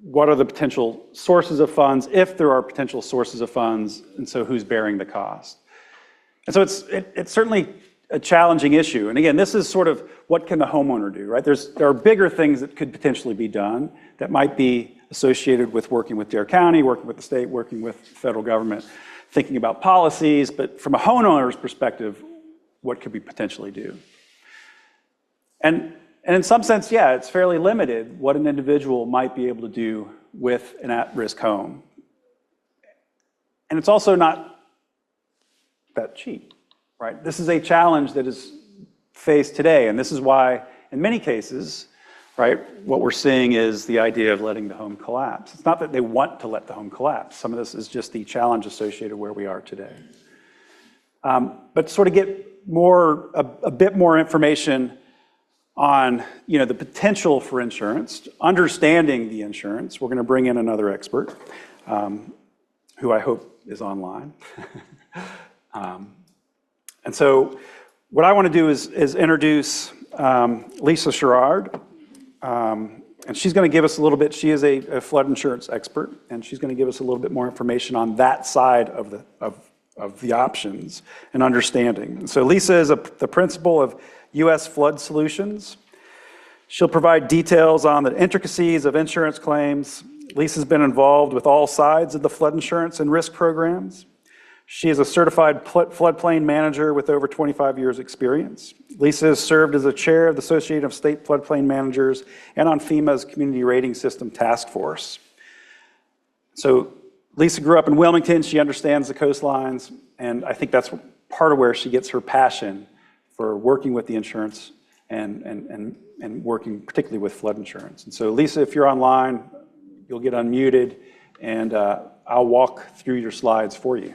What are the potential sources of funds, if there are potential sources of funds, and so who's bearing the cost? And so it's certainly a challenging issue. And again, this is sort of what can the homeowner do, right? There are bigger things that could potentially be done that might be associated with working with Dare County, working with the state, working with the federal government, thinking about policies. But from a homeowner's perspective, what could we potentially do? And in some sense, yeah, it's fairly limited what an individual might be able to do with an at-risk home. And it's also not that cheap, right? This is a challenge that is faced today, and this is why, in many cases, right, what we're seeing is the idea of letting the home collapse. It's not that they want to let the home collapse. Some of this is just the challenge associated where we are today. But to sort of get a bit more information on the potential for insurance, understanding the insurance. We're going to bring in another expert who I hope is online. And so what I want to do is introduce Lisa Sherrard. And she's going to give us a little bit, she is a flood insurance expert, and she's going to give us a little bit more information on that side of the options and understanding. So Lisa is the principal of U.S. Flood Solutions. She'll provide details on the intricacies of insurance claims. Lisa's been involved with all sides of the flood insurance and risk programs. She is a certified floodplain manager with over 25 years experience. Lisa has served as a chair of the Association of State Floodplain Managers and on FEMA's Community Rating System Task Force. So Lisa grew up in Wilmington. She understands the coastlines, and I think that's part of where she gets her passion for working with the insurance and working particularly with flood insurance. And so Lisa, if you're online, you'll get unmuted, and I'll walk through your slides for you.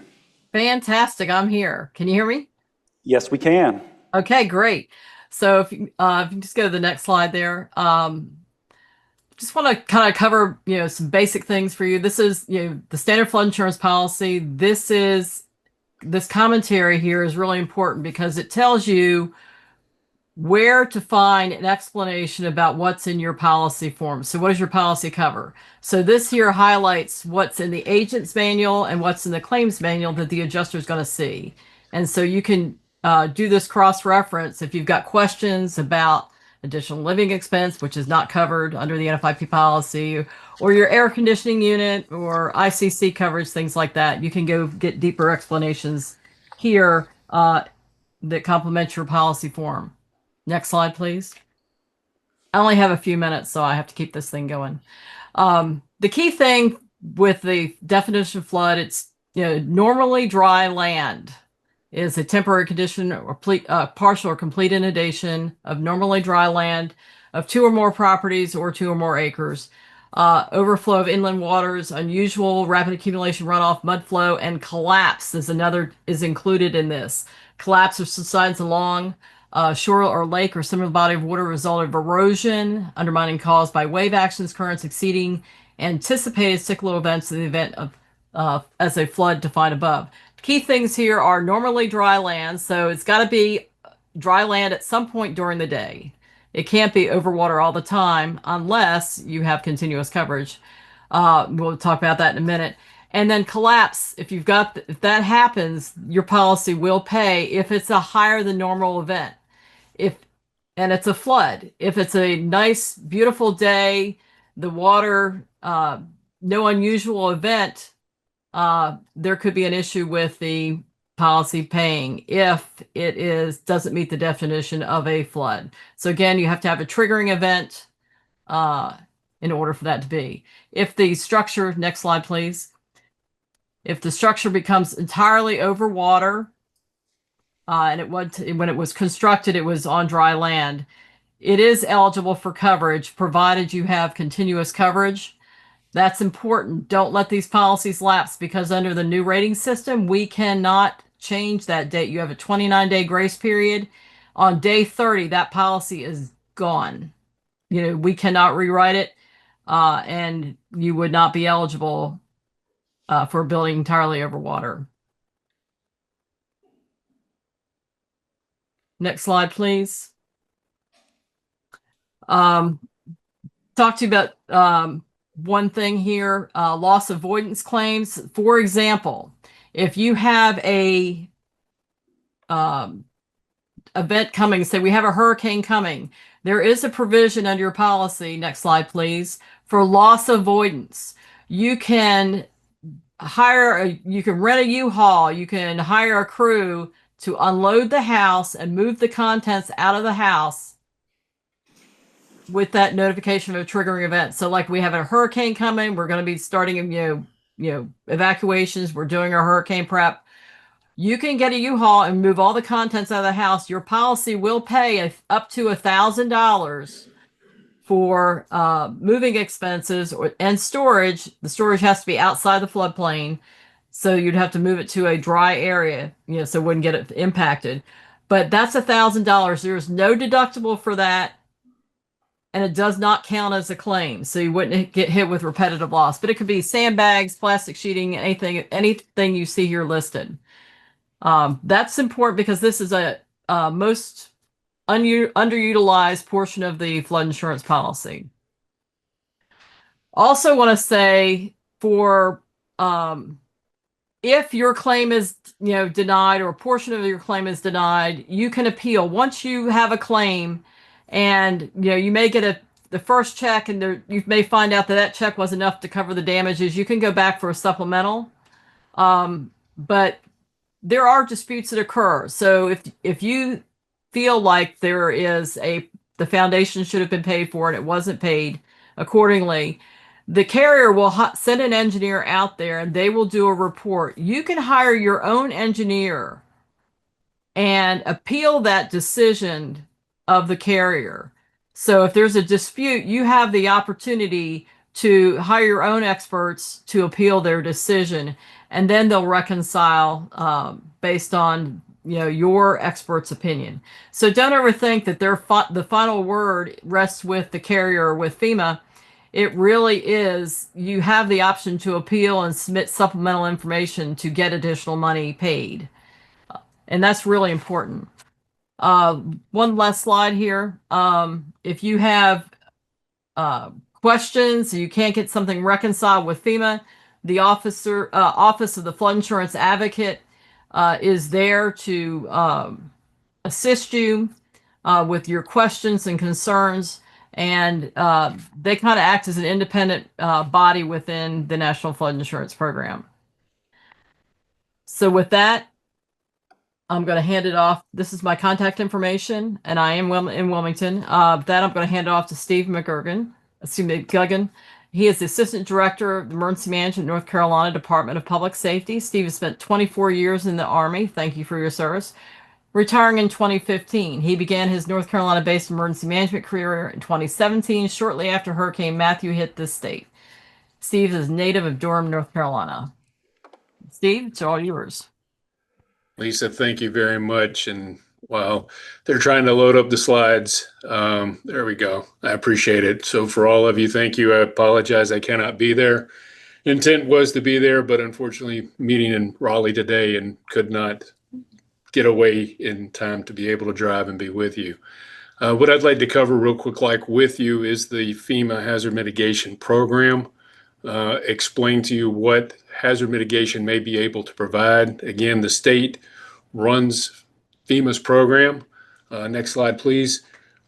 Fantastic. I'm here. Can you hear me? Yes, we can. Okay, great. So if you just go to the next slide there, just want to kind of cover, some basic things for you. This is, the standard flood insurance policy. This commentary here is really important because it tells you where to find an explanation about what's in your policy form. So what does your policy cover? So this here highlights what's in the agent's manual and what's in the claims manual that the adjuster is going to see. And so you can do this cross-reference if you've got questions about additional living expense, which is not covered under the NFIP policy, or your air conditioning unit or ICC coverage, things like that. You can go get deeper explanations here that complement your policy form. Next slide, please. I only have a few minutes, so I have to keep this thing going. The key thing with the definition of flood, it's normally dry land is a temporary condition or partial or complete inundation of normally dry land of 2 or more properties or 2 or more acres. Overflow of inland waters, unusual rapid accumulation runoff, mud flow, and collapse is included in this. Collapse of subsides along shore or lake or similar body of water result of erosion, undermining caused by wave actions, currents exceeding anticipated cyclical events in the event of as a flood defined above. Key things here are normally dry land, so it's got to be dry land at some point during the day. It can't be overwater all the time unless you have continuous coverage. We'll talk about that in a minute. And then collapse, if that happens, your policy will pay if it's a higher than normal event. And it's a flood. If it's a nice, beautiful day, the water, no unusual event, there could be an issue with the policy paying if it doesn't meet the definition of a flood. So again, you have to have a triggering event in order for that to be. If the structure, next slide, please. If the structure becomes entirely over water, and when it was constructed, it was on dry land, it is eligible for coverage, provided you have continuous coverage. That's important. Don't let these policies lapse because under the new rating system, we cannot change that date. You have a 29-day grace period. On day 30, that policy is gone. We cannot rewrite it, and you would not be eligible for a building entirely over water. Next slide, please. Talk to you about one thing here, loss avoidance claims. For example, if you have a event coming, say we have a hurricane coming, there is a provision under your policy, next slide please, for loss avoidance. You can rent a U-Haul, you can hire a crew to unload the house and move the contents out of the house with that notification of a triggering event. So like we have a hurricane coming, we're going to be starting, evacuations. We're doing our hurricane prep. You can get a U-Haul and move all the contents out of the house. Your policy will pay up to $1,000 for moving expenses and storage. The storage has to be outside the floodplain. So you'd have to move it to a dry area, so it wouldn't get it impacted. But that's $1,000. There's no deductible for that. And it does not count as a claim, so you wouldn't get hit with repetitive loss. But it could be sandbags, plastic sheeting, anything you see here listed. That's important because this is a most underutilized portion of the flood insurance policy. Also want to say for if your claim is denied or a portion of your claim is denied, you can appeal. Once you have a claim and you may get the first check and you may find out that that check was enough to cover the damages, you can go back for a supplemental. But there are disputes that occur. So if you feel like the foundation should have been paid for and it wasn't paid accordingly, the carrier will send an engineer out there and they will do a report. You can hire your own engineer and appeal that decision of the carrier. So if there's a dispute, you have the opportunity to hire your own experts to appeal their decision, and then they'll reconcile based on your expert's opinion. So don't ever think that the final word rests with the carrier or with FEMA. It really is, you have the option to appeal and submit supplemental information to get additional money paid. And that's really important. One last slide here. If you have questions, you can't get something reconciled with FEMA, the Office of the Flood Insurance Advocate is there to assist you with your questions and concerns. And they kind of act as an independent body within the National Flood Insurance Program. So with that, I'm going to hand it off. This is my contact information, and I am in Wilmington. That I'm going to hand it off to Steve McGuggan. He is the Assistant Director of the Emergency Management, North Carolina Department of Public Safety. Steve has spent 24 years in the Army. Thank you for your service. Retiring in 2015, he began his North Carolina-based emergency management career in 2017, shortly after Hurricane Matthew hit this state. Steve is native of Durham, North Carolina. Steve, it's all yours. Lisa, thank you very much. And while they're trying to load up the slides, there we go. I appreciate it. So for all of you, thank you. I apologize I cannot be there. Intent was to be there, but unfortunately meeting in Raleigh today and could not get away in time to be able to drive and be with you. What I'd like to cover real quick, like with you, is the FEMA Hazard Mitigation Program. Explain to you what hazard mitigation may be able to provide. Again, the state runs FEMA's program. Next slide, please.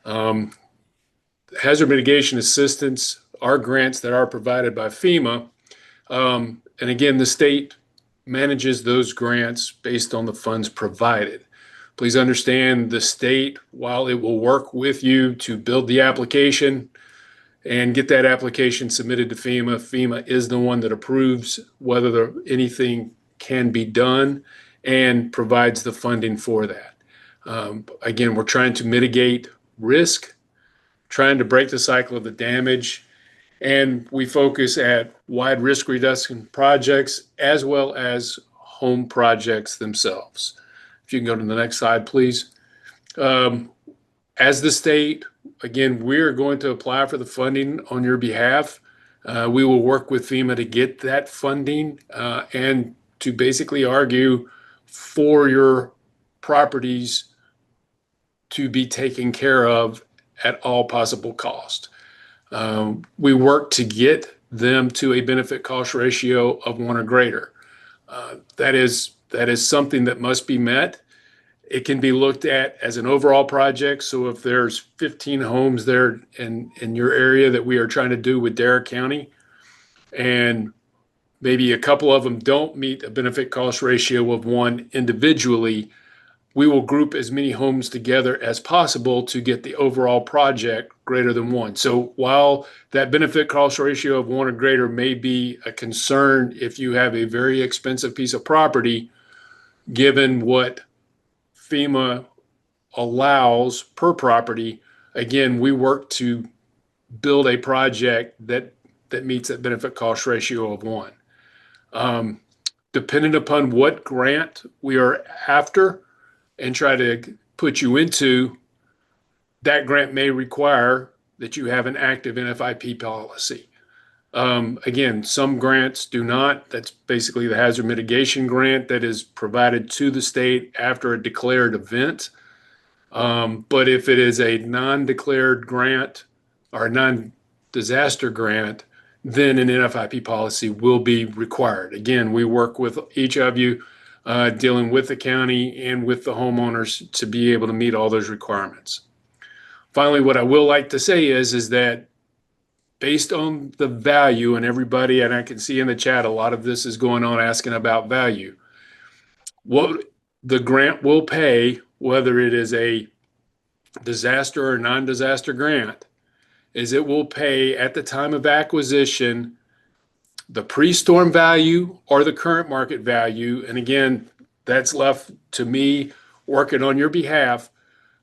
Hazard mitigation assistance are grants that are provided by FEMA. And again, the state manages those grants based on the funds provided. Please understand the state, while it will work with you to build the application and get that application submitted to FEMA, FEMA is the one that approves whether anything can be done and provides the funding for that. Again, we're trying to mitigate risk, trying to break the cycle of the damage, and we focus at wide risk reduction projects as well as home projects themselves. If you can go to the next slide, please. As the state, again, we're going to apply for the funding on your behalf. We will work with FEMA to get that funding and to basically argue for your properties to be taken care of at all possible cost. We work to get them to a benefit cost ratio of 1 or greater. That is something that must be met. It can be looked at as an overall project. So if there's 15 homes there in your area that we are trying to do with Dare County, and maybe a couple of them don't meet a benefit cost ratio of 1 individually, we will group as many homes together as possible to get the overall project greater than 1. So while that benefit cost ratio of 1 or greater may be a concern if you have a very expensive piece of property, given what FEMA allows per property, again, we work to build a project that meets that benefit cost ratio of 1. Depending upon what grant we are after and try to put you into, that grant may require that you have an active NFIP policy. Again, some grants do not. That's basically the hazard mitigation grant that is provided to the state after a declared event. But if it is a non-declared grant or a non-disaster grant, then an NFIP policy will be required. Again, we work with each of you, dealing with the county and with the homeowners to be able to meet all those requirements. Finally, what I will like to say is that based on the value, and everybody, and I can see in the chat, a lot of this is going on asking about value. What the grant will pay, whether it is a disaster or non-disaster grant, is it will pay at the time of acquisition the pre-storm value or the current market value. And again, that's left to me working on your behalf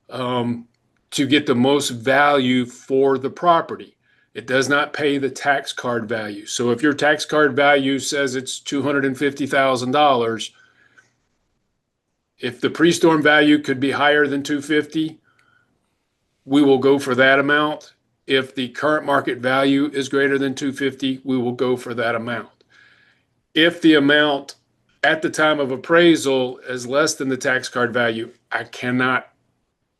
to get the most value for the property. It does not pay the tax card value. So if your tax card value says it's $250,000, if the pre-storm value could be higher than 250, we will go for that amount. If the current market value is greater than 250, we will go for that amount. If the amount at the time of appraisal is less than the tax card value, I cannot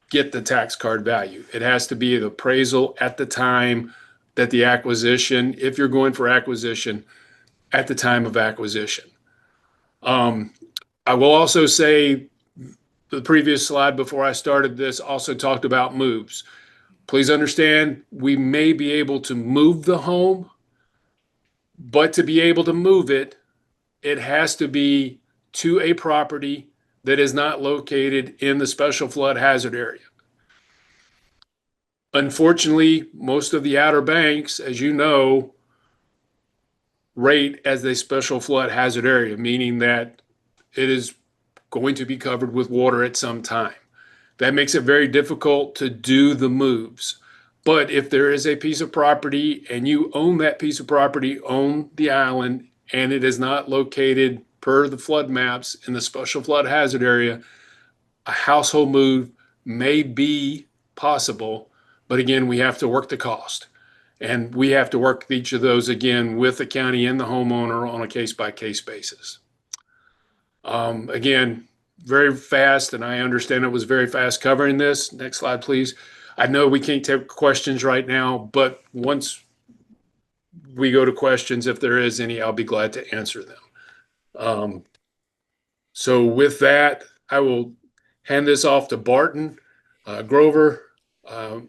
get the tax card value. It has to be the appraisal at the time that the acquisition, if you're going for acquisition, at the time of acquisition. I will also say the previous slide before I started this also talked about moves. Please understand, we may be able to move the home, but to be able to move it, it has to be to a property that is not located in the special flood hazard area. Unfortunately, most of the Outer Banks, as you know, rate as a special flood hazard area, meaning that it is going to be covered with water at some time. That makes it very difficult to do the moves. But if there is a piece of property and you own that piece of property on the island and it is not located per the flood maps in the special flood hazard area, a household move may be possible. But again, we have to work the cost. And we have to work each of those again with the county and the homeowner on a case-by-case basis. Again, very fast, and I understand it was very fast covering this. Next slide, please. I know we can't take questions right now, but once we go to questions, if there is any, I'll be glad to answer them. So with that, I will hand this off to Barton Grover,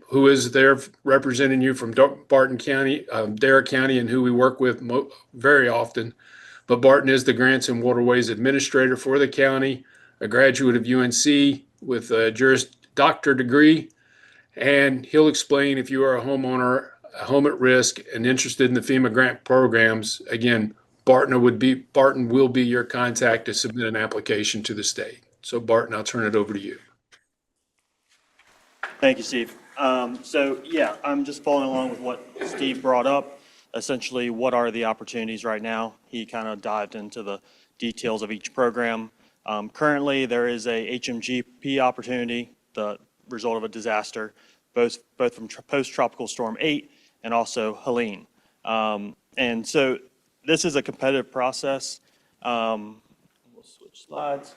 who is there representing you from Barton County, Dare County, and who we work with very often. But Barton is the Grants and Waterways Administrator for the county, a graduate of UNC with a Juris Doctor degree. And he'll explain if you are a homeowner, a home at risk, and interested in the FEMA grant programs. Again, Barton will be your contact to submit an application to the state. So Barton, I'll turn it over to you. Thank you, Steve. So yeah, I'm just following along with what Steve brought up. Essentially, what are the opportunities right now? He kind of dived into the details of each program. Currently, there is a HMGP opportunity, the result of a disaster, both from post-tropical storm 8 and also Helene. And so this is a competitive process. We'll switch slides.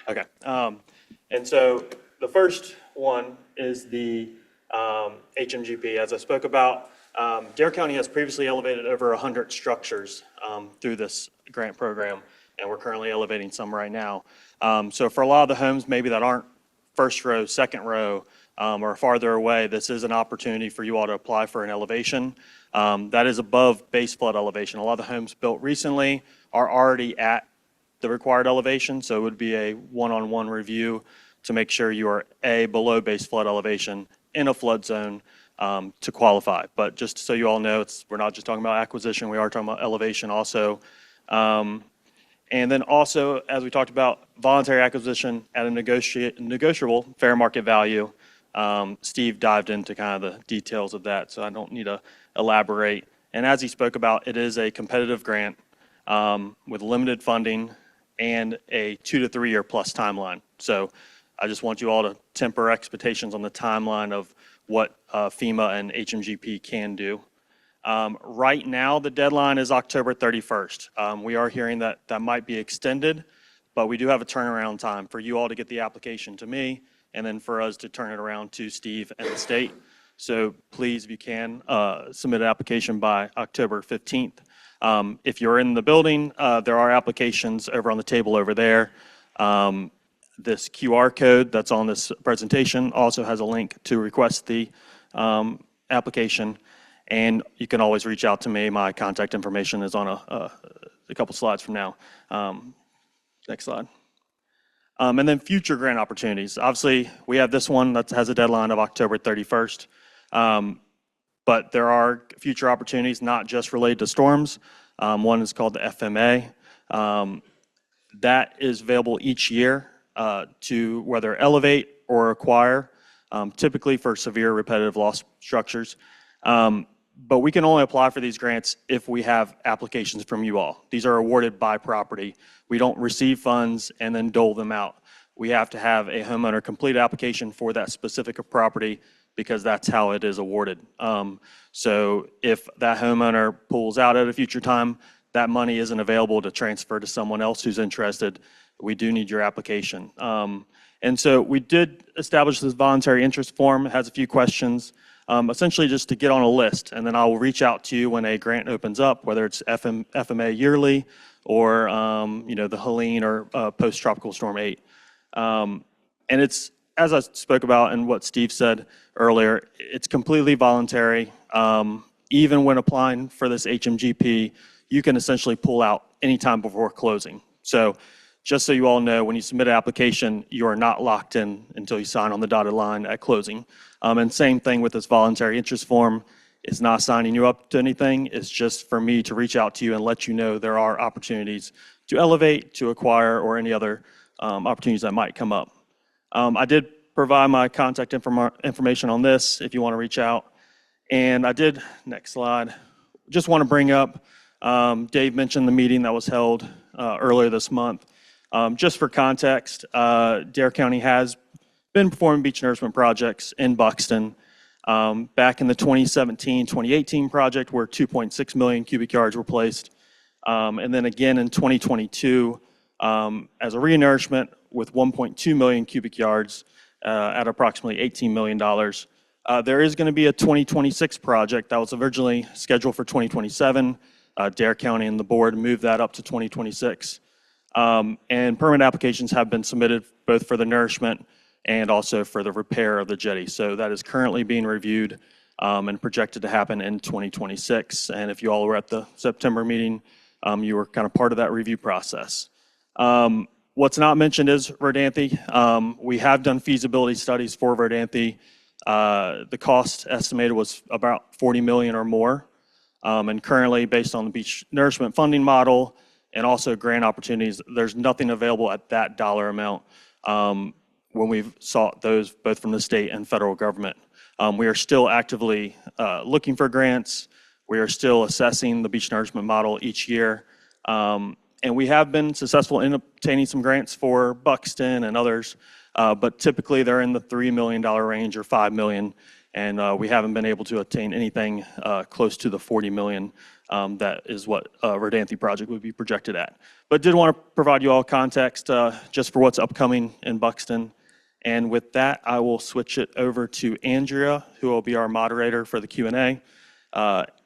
Okay. And so the first one is the HMGP. As I spoke about, Dare County has previously elevated over 100 structures through this grant program, and we're currently elevating some right now. So for a lot of the homes maybe that aren't first row, second row, or farther away, this is an opportunity for you all to apply for an elevation. That is above base flood elevation. A lot of the homes built recently are already at the required elevation, so it would be a one-on-one review to make sure you are below base flood elevation in a flood zone to qualify. But just so you all know, we're not just talking about acquisition, we are talking about elevation also. And then also, as we talked about, voluntary acquisition at a negotiable fair market value. Steve dived into kind of the details of that, so I don't need to elaborate. And as he spoke about, it is a competitive grant with limited funding and a 2 to 3 year plus timeline. So I just want you all to temper expectations on the timeline of what FEMA and HMGP can do. Right now, the deadline is October 31st. We are hearing that that might be extended, but we do have a turnaround time for you all to get the application to me, and then for us to turn it around to Steve and the state. So please, if you can, submit an application by October 15th. If you're in the building, there are applications over on the table over there. This QR code that's on this presentation also has a link to request the application, and you can always reach out to me. My contact information is on a couple slides from now. Next slide. And then future grant opportunities. Obviously, we have this one that has a deadline of October 31st, but there are future opportunities not just related to storms. One is called the FMA. That is available each year to whether elevate or acquire, typically for severe repetitive loss structures. But we can only apply for these grants if we have applications from you all. These are awarded by property. We don't receive funds and then dole them out. We have to have a homeowner complete application for that specific property because that's how it is awarded. So if that homeowner pulls out at a future time, that money isn't available to transfer to someone else who's interested. We do need your application. And so we did establish this voluntary interest form. It has a few questions, essentially just to get on a list. And then I will reach out to you when a grant opens up, whether it's FMA yearly or the Helene or post-tropical storm 8. And it's, as I spoke about and what Steve said earlier, it's completely voluntary. Even when applying for this HMGP, you can essentially pull out anytime before closing. So just so you all know, when you submit an application, you are not locked in until you sign on the dotted line at closing. And same thing with this voluntary interest form. It's not signing you up to anything. It's just for me to reach out to you and let you know there are opportunities to elevate, to acquire, or any other opportunities that might come up. I did provide my contact information on this if you want to reach out. And I did, next slide, just want to bring up, Dave mentioned the meeting that was held earlier this month. Just for context, Dare County has been performing beach nourishment projects in Buxton. Back in the 2017-2018 project where 2.6 million cubic yards were placed. And then again in 2022 as a re-nourishment with 1.2 million cubic yards at approximately $18 million. There is going to be a 2026 project that was originally scheduled for 2027. Dare County and the board moved that up to 2026. And permit applications have been submitted both for the nourishment and also for the repair of the jetty. So that is currently being reviewed and projected to happen in 2026. And if you all were at the September meeting, you were kind of part of that review process. What's not mentioned is Verdanthe. We have done feasibility studies for Verdanthe. The cost estimated was about $40 million or more. And currently, based on the beach nourishment funding model and also grant opportunities, there's nothing available at that dollar amount when we've sought those both from the state and federal government. We are still actively looking for grants. We are still assessing the beach nourishment model each year. And we have been successful in obtaining some grants for Buxton and others, but typically they're in the $3 million range or $5 million, and we haven't been able to obtain anything close to the $40 million that is what Verdanthe project would be projected at. But did want to provide you all context just for what's upcoming in Buxton. And with that, I will switch it over to Andrea, who will be our moderator for the Q&A.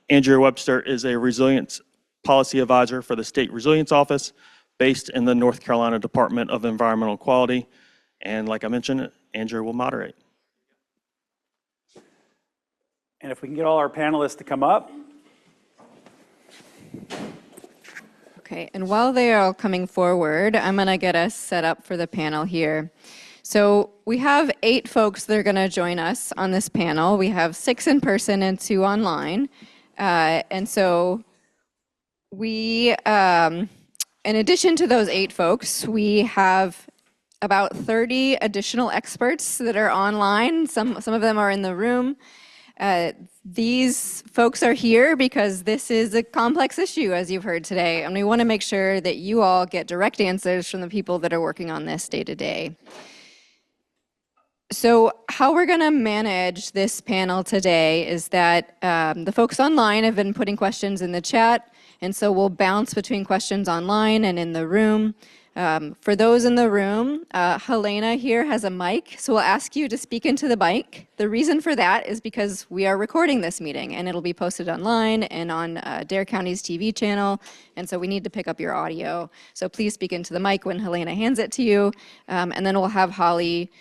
Andrea Webster is a resilience policy advisor for the State Resilience Office based in the North Carolina Department of Environmental Quality. And like I mentioned, Andrea will moderate. And if we can get all our panelists to come up. Okay, and while they are all coming forward, I'm going to get us set up for the panel here. So we have 8 folks that are going to join us on this panel. We have 6 in person and 2 online. And so we, in addition to those 8 folks, we have about 30 additional experts that are online. Some of them are in the room. These folks are here because this is a complex issue, as you've heard today, and we want to make sure that you all get direct answers from the people that are working on this day to day. So how we're going to manage this panel today is that the folks online have been putting questions in the chat, and so we'll bounce between questions online and in the room. For those in the room, Helena here has a mic, so we'll ask you to speak into the mic. The reason for that is because we are recording this meeting, and it'll be posted online and on Dare County's TV channel, and so we need to pick up your audio. So please speak into the mic when Helena hands it to you, and then we'll have Holly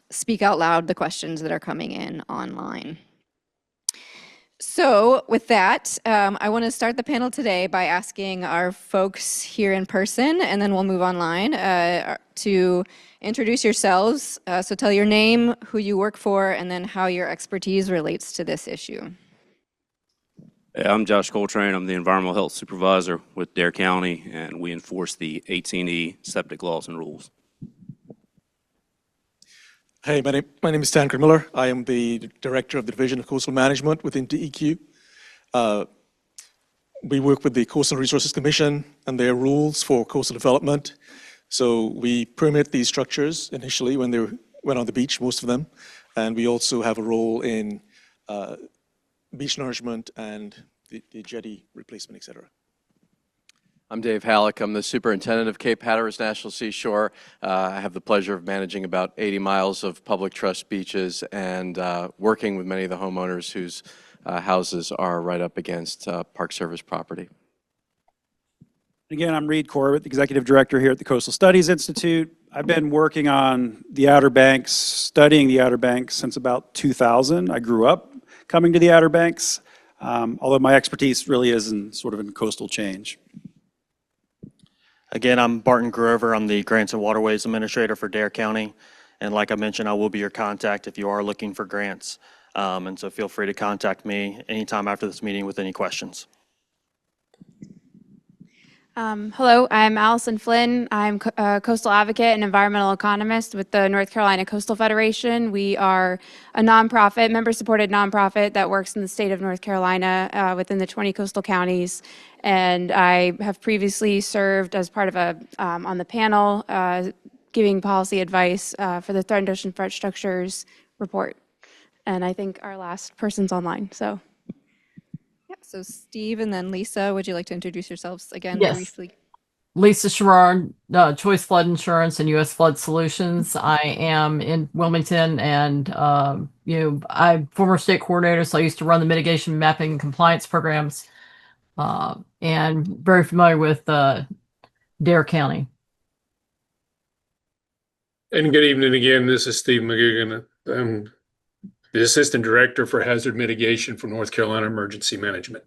speak out loud the questions that are coming in online. So with that, I want to start the panel today by asking our folks here in person, and then we'll move online, to introduce yourselves. So tell your name, who you work for, and then how your expertise relates to this issue. Yeah, I'm Josh Coltrane. I'm the Environmental Health Supervisor with Dare County, and we enforce the 18E septic laws and rules. Hey, my name is Stan Miller. I am the Director of the Division of Coastal Management within DEQ. We work with the Coastal Resources Commission and their rules for coastal development. So we permit these structures initially when they went on the beach, most of them. And we also have a role in beach nourishment and the jetty replacement, et cetera. I'm Dave Halleck. I'm the superintendent of Cape Hatteras National Seashore. I have the pleasure of managing about 80 miles of public trust beaches and working with many of the homeowners whose houses are right up against Park Service property. Again, I'm Reed Corbett, the Executive Director here at the Coastal Studies Institute. I've been working on the Outer Banks, studying the Outer Banks since about 2000. I grew up coming to the Outer Banks, although my expertise really is in sort of in coastal change. Again, I'm Barton Grover. I'm the Grants and Waterways Administrator for Dare County. And like I mentioned, I will be your contact if you are looking for grants. And so feel free to contact me anytime after this meeting with any questions. Hello, I'm Allison Flynn. I'm a coastal advocate and environmental economist with the North Carolina Coastal Federation. We are a nonprofit, member-supported nonprofit that works in the state of North Carolina within the 20 coastal counties. And I have previously served as part of on the panel giving policy advice for the Threatened Oceanfront Structures report. And I think our last person's online, so. So Steve and then Lisa, would you like to introduce yourselves again Yes. briefly? Lisa Sherrard, Choice Flood Insurance and U.S. Flood Solutions. I am in Wilmington, and I'm former state coordinator, so I used to run the mitigation, mapping, and compliance programs, and very familiar with Dare County. And good evening again. This is Steve McGugan. I'm the Assistant Director for Hazard Mitigation for North Carolina Emergency Management.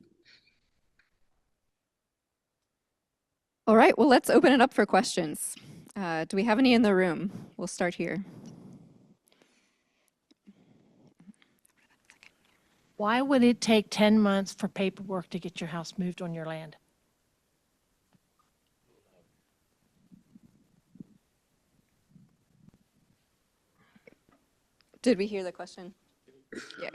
All right, well, let's open it up for questions. Do we have any in the room? We'll start here. Why would it take 10 months for paperwork to get your house moved on your land? Did we hear the question? Yeah.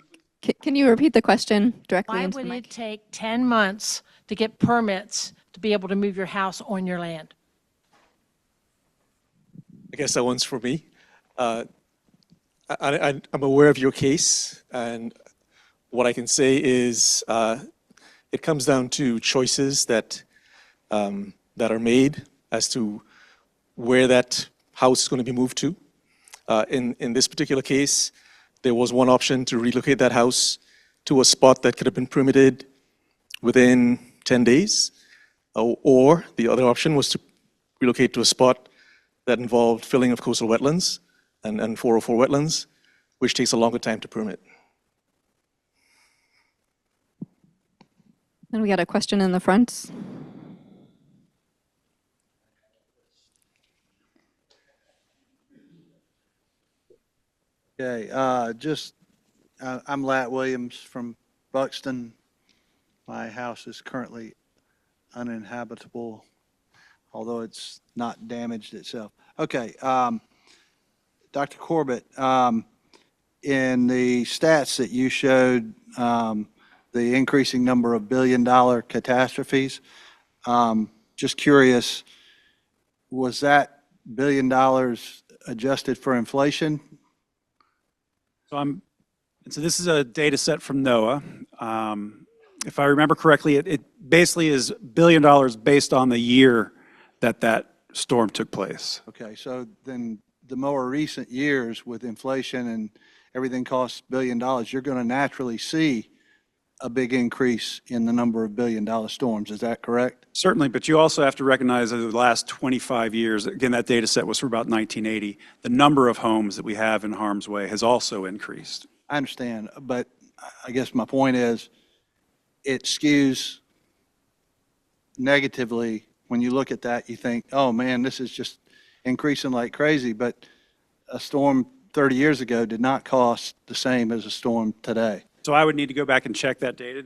Can you repeat the question directly Why into the would mic? it take 10 months to get permits to be able to move your house on your land? I guess that one's for me. I'm aware of your case, and what I can say is it comes down to choices that are made as to where that house is going to be moved to. In this particular case, there was one option to relocate that house to a spot that could have been permitted within 10 days, or the other option was to relocate to a spot that involved filling of coastal wetlands and 404 wetlands, which takes a longer time to permit. And we got a question in the front. Okay, I'm Lat Williams from Buxton. My house is currently uninhabitable, although it's not damaged itself. Okay, Dr. Corbett, in the stats that you showed, the increasing number of billion-dollar catastrophes, just curious, was that $1 billion adjusted for inflation? So this is a data set from NOAA. If I remember correctly, it basically is $1 billion based on the year that storm took place. Okay, so then the more recent years with inflation and everything costs $1 billion, you're going to naturally see a big increase in the number of billion-dollar storms. Is that correct? Certainly, but you also have to recognize that over the last 25 years, again, that data set was for about 1980, the number of homes that we have in harm's way has also increased. I understand, but I guess my point is it skews negatively. When you look at that, you think, oh man, this is just increasing like crazy, but a storm 30 years ago did not cost the same as a storm today. So I would need to go back and check that data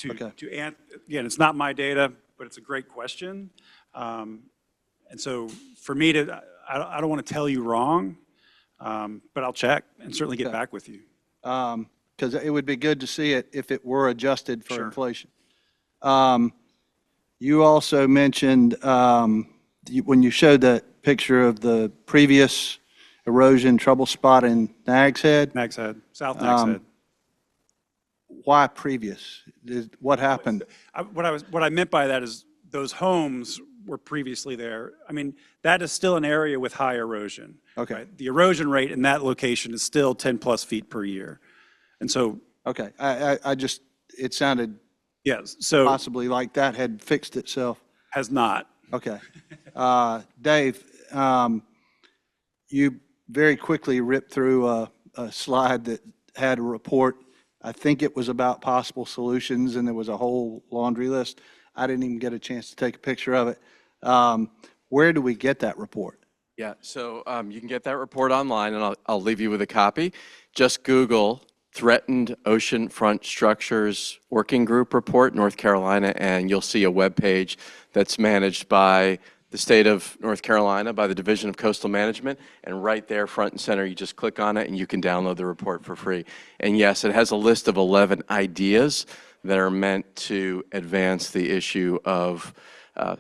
Okay. again, it's not my data, but it's a great question. And so for me I don't want to tell you wrong, but I'll check and certainly get Okay. back with you. Because it would be good to see it if it were adjusted for Sure. inflation. You also mentioned, when you showed that picture of the previous erosion trouble spot in Nag's Head, Nags Head, South Nags Head. why previous? What happened? What I meant by that is those homes were previously there. I mean, that is still an area with high erosion. Okay. Right? The erosion rate in that location is still 10+ feet per year. And so, Okay, I just, it sounded yes, so possibly like that had fixed itself. has not. Okay. Dave, you very quickly ripped through a slide that had a report. I think it was about possible solutions, and there was a whole laundry list. I didn't even get a chance to take a picture of it. Where do we get that report? Yeah, so you can get that report online, and I'll leave you with a copy. Just Google Threatened Oceanfront Structures Working Group Report, North Carolina, and you'll see a web page that's managed by the state of North Carolina, by the Division of Coastal Management, and right there, front and center, you just click on it and you can download the report for free. And yes, it has a list of 11 ideas that are meant to advance the issue of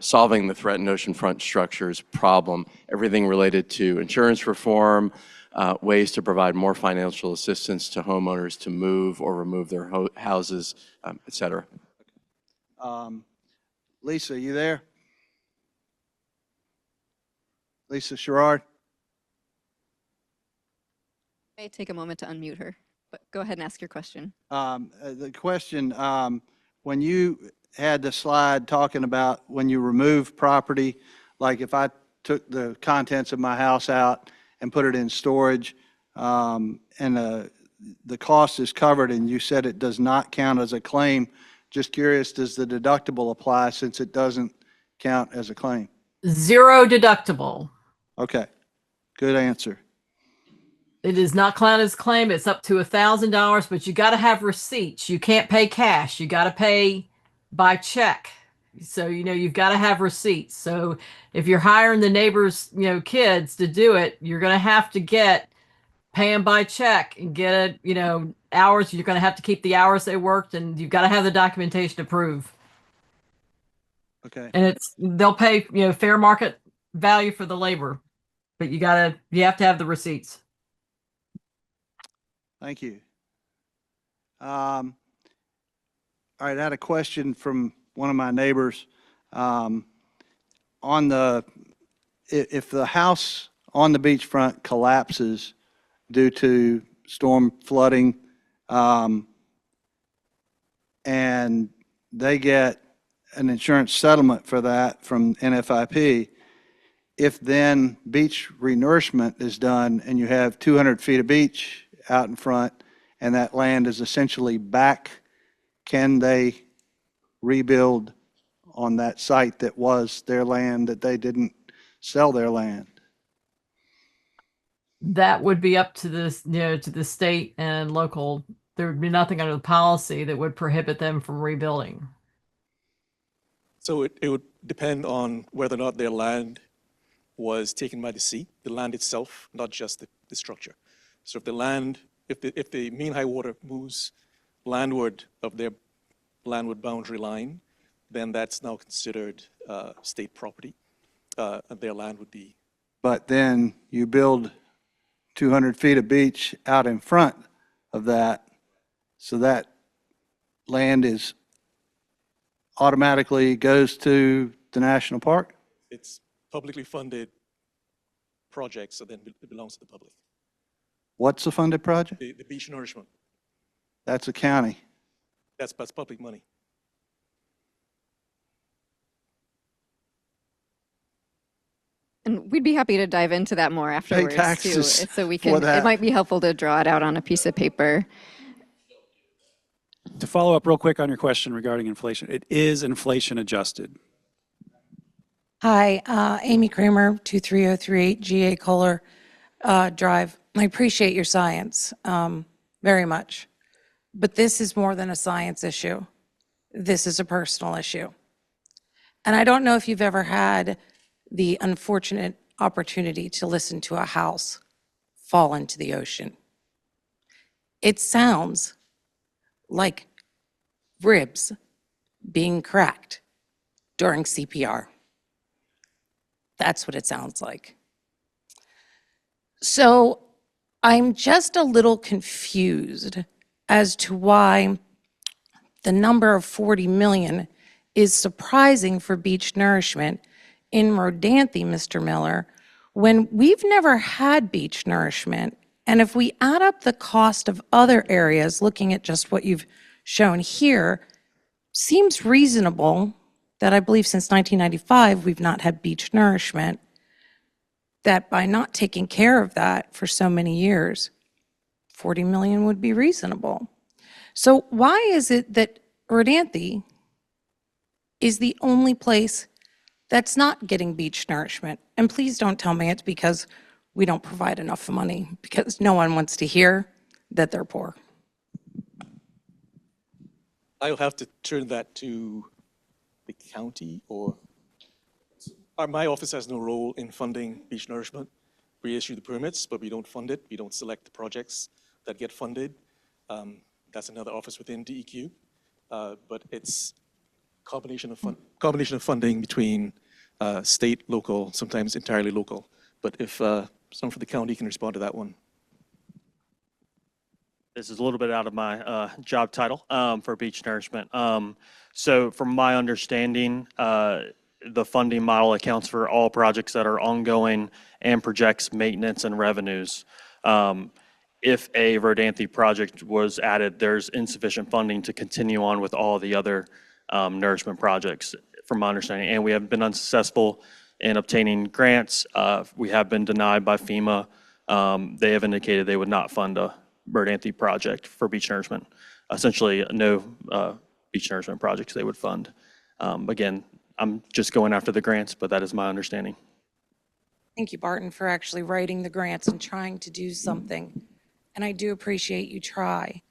solving the threatened oceanfront structures problem, everything related to insurance reform, ways to provide more financial assistance to homeowners to move or remove their houses, et cetera. Lisa, you there? Lisa Sherrard? May take a moment to unmute her, but go ahead and ask your question. The question, when you had the slide talking about when you remove property, like if I took the contents of my house out and put it in storage, and the cost is covered, and you said it does not count as a claim, just curious, does the deductible apply since it doesn't count as a claim? Zero deductible. Okay, good answer. It is not counted as claim. It's up to $1,000, but you got to have receipts. You can't pay cash. You got to pay by check. So, you've got to have receipts. So if you're hiring the neighbors, kids to do it, you're going to have to pay them by check and get it, hours. You're going to have to keep the hours they worked, and you've got to have the documentation to prove. Okay. And they'll pay, fair market value for the labor, but you have to have the receipts. Thank you. All right, I had a question from one of my neighbors. If the house on the beachfront collapses due to storm flooding, and they get an insurance settlement for that from NFIP, if then beach renourishment is done and you have 200 feet of beach out in front and that land is essentially back, can they rebuild on that site that was their land, that they didn't sell their land? That would be up to to the state and local. There would be nothing under the policy that would prohibit them from rebuilding. So it would depend on whether or not their land was taken by the sea, the land itself, not just the structure. So if the land, if the mean high water moves landward of their landward boundary line, then that's now considered state property, and their land would be. But then you build 200 feet of beach out in front of that, so that land is automatically goes to the national park? It's publicly funded project, so then it belongs to the public. What's a funded project? The beach nourishment, That's a county. that's public money. And we'd be happy to dive into that more afterwards too. taxes So we for can, that. it might be helpful to draw it out on a piece of paper. To follow up real quick on your question regarding inflation, it is inflation adjusted. Hi, Amy Kramer, 23038 GA Kohler Drive. I appreciate your science very much, but this is more than a science issue. This is a personal issue. And I don't know if you've ever had the unfortunate opportunity to listen to a house fall into the ocean. It sounds like ribs being cracked during CPR. That's what it sounds like. So I'm just a little confused as to why the number of 40 million is surprising for beach nourishment in Rodanthe, Mr. Miller, when we've never had beach nourishment. And if we add up the cost of other areas, looking at just what you've shown here, seems reasonable that I believe since 1995 we've not had beach nourishment, that by not taking care of that for so many years, 40 million would be reasonable. So why is it that Rodanthe is the only place that's not getting beach nourishment? And please don't tell me it's because we don't provide enough money, because no one wants to hear that they're poor. I'll have to turn that to the county, or my office has no role in funding beach nourishment. We issue the permits, but we don't fund it. We don't select the projects that get funded. That's another office within DEQ. But it's combination of funding between state, local, sometimes entirely local. But if someone from the county can respond to that one. This is a little bit out of my job title for beach nourishment. So from my understanding, the funding model accounts for all projects that are ongoing and projects maintenance and revenues. If a Rodanthe project was added, there's insufficient funding to continue on with all the other nourishment projects, from my understanding. And we have been unsuccessful in obtaining grants. We have been denied by FEMA. They have indicated they would not fund a Rodanthe project for beach nourishment. Essentially, no beach nourishment projects they would fund. Again, I'm just going after the grants, but that is my understanding. Thank you, Barton, for actually writing the grants and trying to do something. And I do appreciate you try,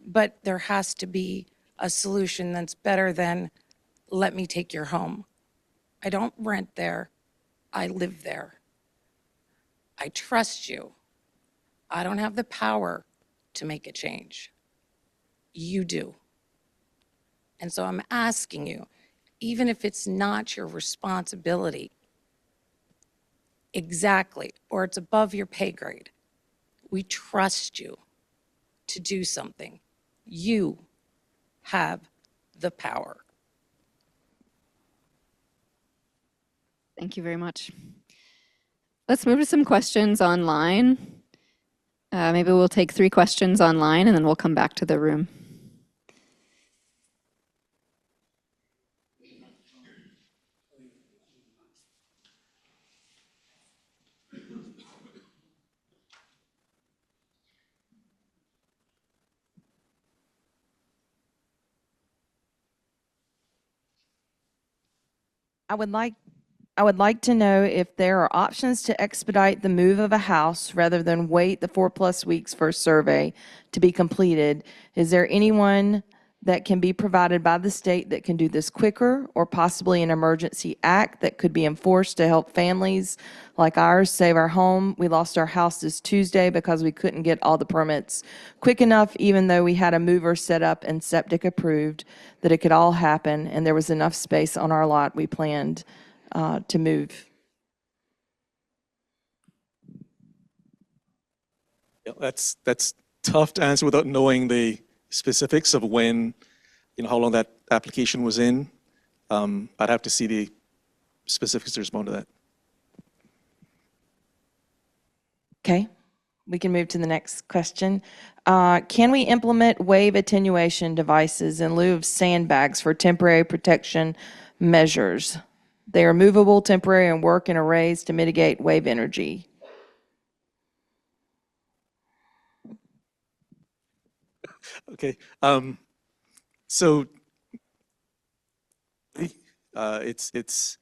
but there has to be a solution that's better than, let me take your home. I don't rent there, I live there. I trust you. I don't have the power to make a change. You do. And so I'm asking you, even if it's not your responsibility exactly, or it's above your pay grade, we trust you to do something. You have the power. Thank you very much. Let's move to some questions online. Maybe we'll take 3 questions online and then we'll come back to the room. I would like to know if there are options to expedite the move of a house rather than wait the 4+ weeks for a survey to be completed. Is there anyone that can be provided by the state that can do this quicker, or possibly an emergency act that could be enforced to help families like ours save our home? We lost our house this Tuesday because we couldn't get all the permits quick enough, even though we had a mover set up and septic approved, that it could all happen, and there was enough space on our lot we planned to move. Yeah, that's tough to answer without knowing the specifics of when, how long that application was in. I'd have to see the specifics to respond to that. Okay, we can move to the next question. Can we implement wave attenuation devices in lieu of sandbags for temporary protection measures? They are movable, temporary, and work in arrays to mitigate wave energy. Okay. So it's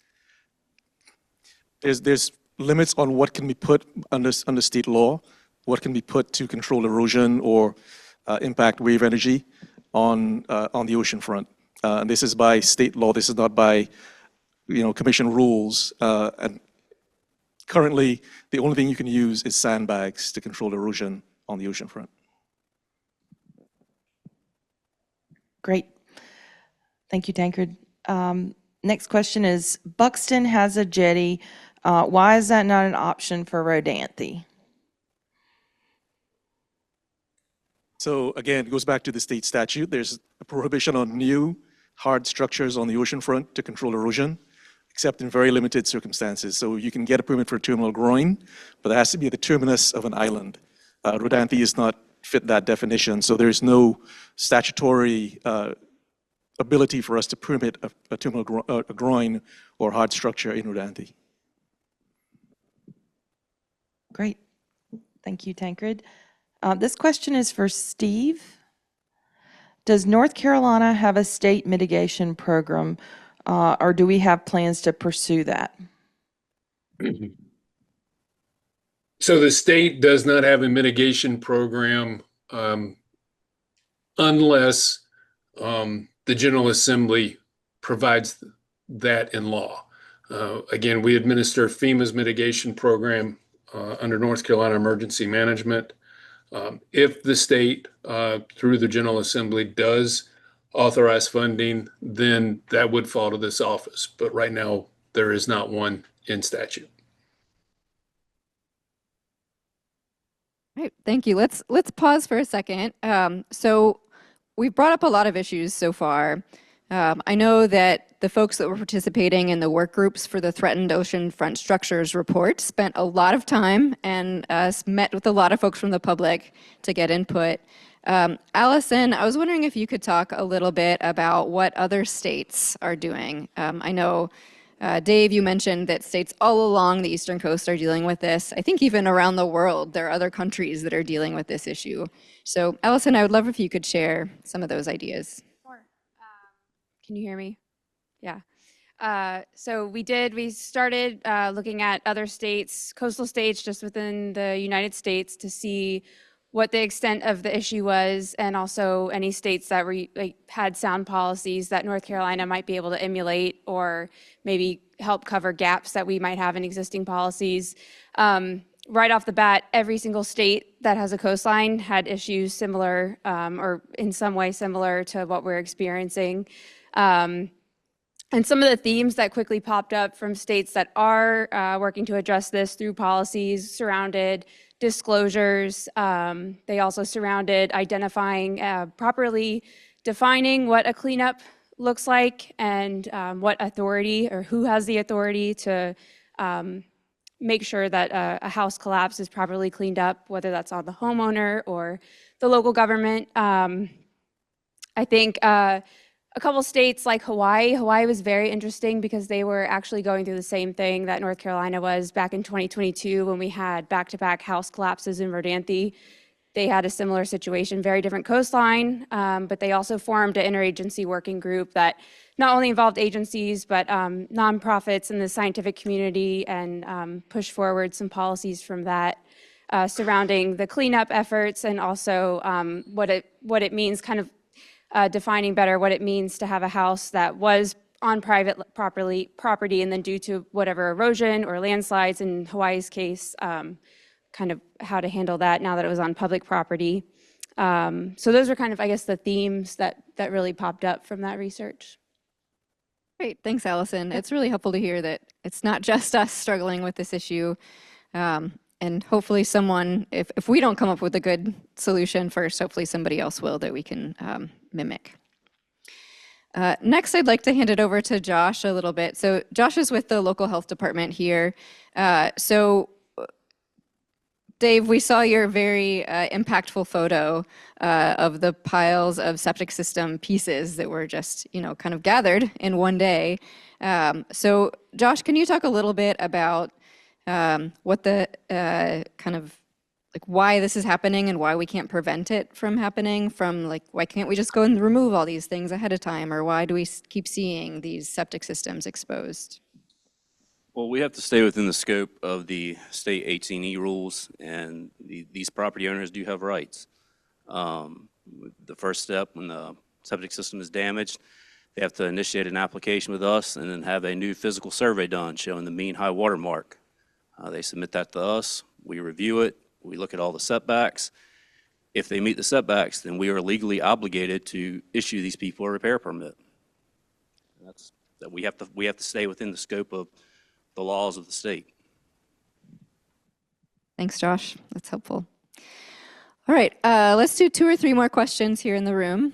there's limits on what can be put under state law, what can be put to control erosion or impact wave energy on the oceanfront. And this is by state law. This is not by commission rules. And currently, the only thing you can use is sandbags to control erosion on the oceanfront. Great. Thank you, Tankard. Next question is, Buxton has a jetty. Why is that not an option for Rodanthe? So again, it goes back to the state statute. There's a prohibition on new hard structures on the oceanfront to control erosion, except in very limited circumstances. So you can get a permit for a terminal groin, but it has to be at the terminus of an island. Rodanthe is not fit that definition, so there's no statutory ability for us to permit a terminal groin or hard structure in Rodanthe. Great. Thank you, Tankard. This question is for Steve. Does North Carolina have a state mitigation program, or do we have plans to pursue that? So the state does not have a mitigation program unless the General Assembly provides that in law. Again, we administer FEMA's mitigation program under North Carolina Emergency Management. If the state, through the General Assembly, does authorize funding, then that would fall to this office. But right now, there is not one in statute. All right, thank you. Let's pause for a second. So we've brought up a lot of issues so far. I know that the folks that were participating in the work groups for the Threatened Oceanfront Structures report spent a lot of time and met with a lot of folks from the public to get input. Allison, I was wondering if you could talk a little bit about what other states are doing. I know, Dave, you mentioned that states all along the Eastern Coast are dealing with this. I think even around the world, there are other countries that are dealing with this issue. So, Allison, I would love if you could share some of those ideas. Sure. Can you hear me? Yeah. So we started looking at other states, coastal states just within the United States, to see what the extent of the issue was, and also any states that had sound policies that North Carolina might be able to emulate, or maybe help cover gaps that we might have in existing policies. Right off the bat, every single state that has a coastline had issues similar, or in some way similar to what we're experiencing. And some of the themes that quickly popped up from states that are working to address this through policies surrounded disclosures. They also surrounded identifying, properly defining what a cleanup looks like, and what authority, or who has the authority to make sure that a house collapse is properly cleaned up, whether that's on the homeowner or the local government. I think a couple states like Hawaii was very interesting because they were actually going through the same thing that North Carolina was back in 2022 when we had back-to-back house collapses in Rodanthe. They had a similar situation, very different coastline, but they also formed an interagency working group that not only involved agencies, but nonprofits in the scientific community, and pushed forward some policies from that surrounding the cleanup efforts, and also what it means, kind of defining better what it means to have a house that was on private property, and then due to whatever erosion or landslides in Hawaii's case, kind of how to handle that now that it was on public property. So those are kind of, I guess, the themes that really popped up from that research. Great, thanks, Allison. It's really helpful to hear that it's not just us struggling with this issue. And hopefully someone, if we don't come up with a good solution first, hopefully somebody else will that we can mimic. Next, I'd like to hand it over to Josh a little bit. So Josh is with the local health department here. So Dave, we saw your very impactful photo of the piles of septic system pieces that were just, kind of gathered in one day. So, Josh, can you talk a little bit about what the kind of like why this is happening and why we can't prevent it from happening? From like, why can't we just go and remove all these things ahead of time, or why do we keep seeing these septic systems exposed? Well, we have to stay within the scope of the state 18E rules, and these property owners do have rights. The first step, when the septic system is damaged, they have to initiate an application with us and then have a new physical survey done showing the mean high water mark. They submit that to us, we review it, we look at all the setbacks. If they meet the setbacks, then we are legally obligated to issue these people a repair permit. That's that we have to stay within the scope of the laws of the state. Thanks, Josh. That's helpful. All right, let's do 2 or 3 more questions here in the room.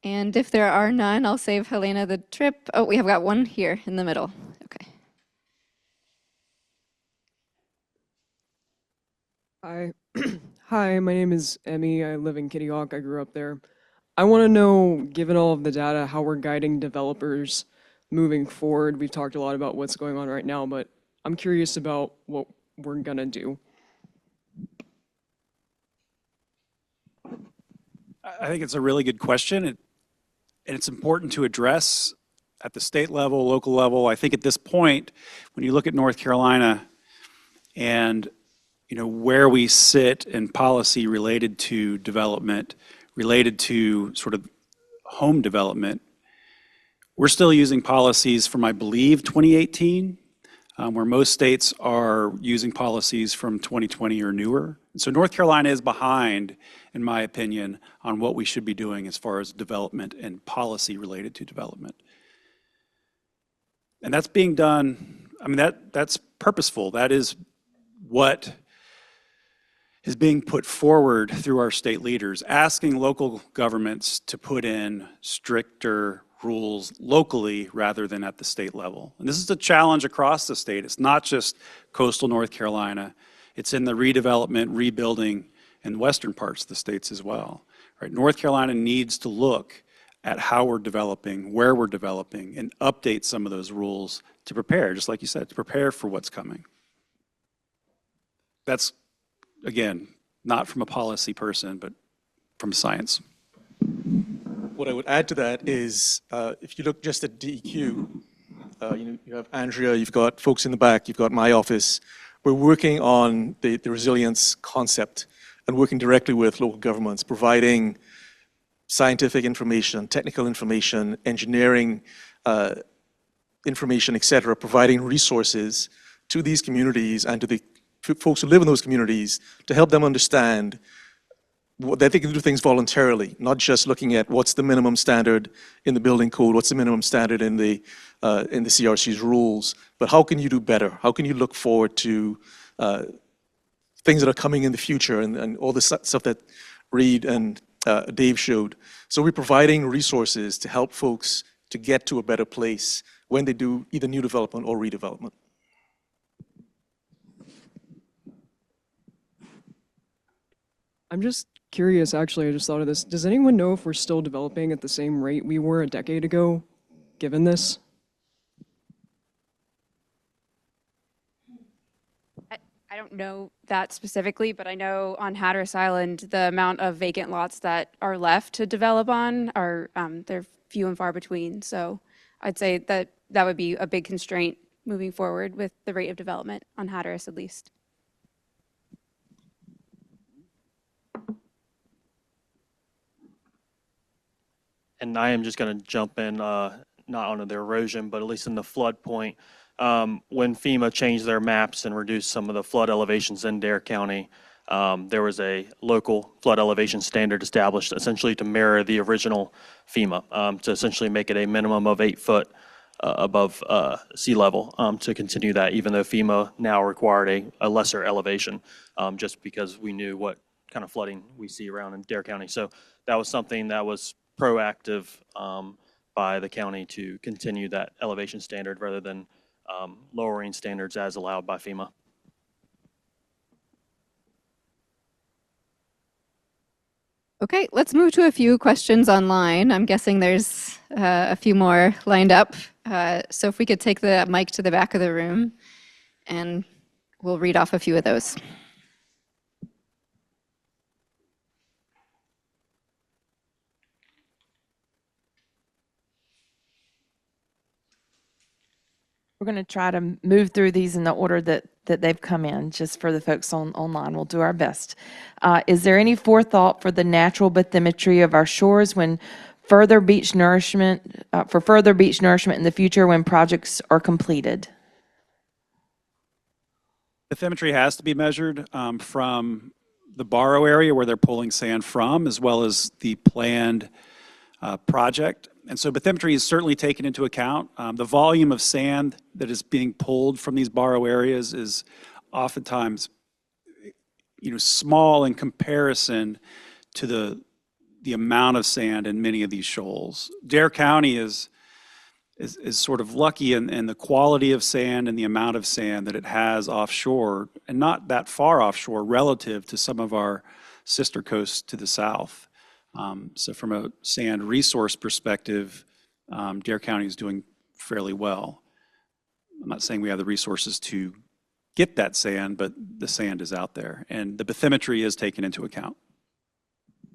And if there are none, I'll save Helena the trip. Oh, we have got one here in the middle. Okay. Hi. Hi, my name is Emmy. I live in Kitty Hawk. I grew up there. I want to know, given all of the data, how we're guiding developers moving forward. We've talked a lot about what's going on right now, but I'm curious about what we're going to do. I think it's a really good question, and it's important to address at the state level, local level. I think at this point, when you look at North Carolina and where we sit in policy related to development, related to sort of home development, we're still using policies from, I believe, 2018, where most states are using policies from 2020 or newer. And so North Carolina is behind, in my opinion, on what we should be doing as far as development and policy related to development. And that's being done, I mean, that's purposeful. That is what is being put forward through our state leaders, asking local governments to put in stricter rules locally rather than at the state level. And this is a challenge across the state. It's not just coastal North Carolina. It's in the redevelopment, rebuilding, and western parts of the states as well. Right? North Carolina needs to look at how we're developing, where we're developing, and update some of those rules to prepare, just like you said, to prepare for what's coming. That's, again, not from a policy person, but from science. What I would add to that is, if you look just at DEQ, you have Andrea, you've got folks in the back, you've got my office. We're working on the resilience concept and working directly with local governments, providing scientific information, technical information, engineering information, et cetera, providing resources to these communities and to the folks who live in those communities to help them understand that they can do things voluntarily, not just looking at what's the minimum standard in the building code, what's the minimum standard in the CRC's rules, but how can you do better? How can you look forward to things that are coming in the future and all the stuff that Reed and Dave showed. So we're providing resources to help folks to get to a better place when they do either new development or redevelopment. I'm just curious, actually, I just thought of this. Does anyone know if we're still developing at the same rate we were a decade ago, given this? I don't know that specifically, but I know on Hatteras Island, the amount of vacant lots that are left to develop on are, they're few and far between. So I'd say that that would be a big constraint moving forward with the rate of development on Hatteras at least. And I am just going to jump in, not onto the erosion, but at least in the flood point. When FEMA changed their maps and reduced some of the flood elevations in Dare County, there was a local flood elevation standard established essentially to mirror the original FEMA, to essentially make it a minimum of 8 foot above sea level, to continue that, even though FEMA now required a lesser elevation, just because we knew what kind of flooding we see around in Dare County. So that was something that was proactive by the county to continue that elevation standard rather than lowering standards as allowed by FEMA. Okay, let's move to a few questions online. I'm guessing there's a few more lined up. So if we could take the mic to the back of the room, and we'll read off a few of those. We're going to try to move through these in the order that they've come in, just for the folks online. We'll do our best. Is there any forethought for the natural bathymetry of our shores when further beach nourishment, for further beach nourishment in the future when projects are completed? Bathymetry has to be measured from the borrow area where they're pulling sand from, as well as the planned project. And so bathymetry is certainly taken into account. The volume of sand that is being pulled from these borrow areas is oftentimes, small in comparison to the amount of sand in many of these shoals. Dare County is sort of lucky in the quality of sand and the amount of sand that it has offshore, and not that far offshore relative to some of our sister coasts to the south. So from a sand resource perspective, Dare County is doing fairly well. I'm not saying we have the resources to get that sand, but the sand is out there, and the bathymetry is taken into account.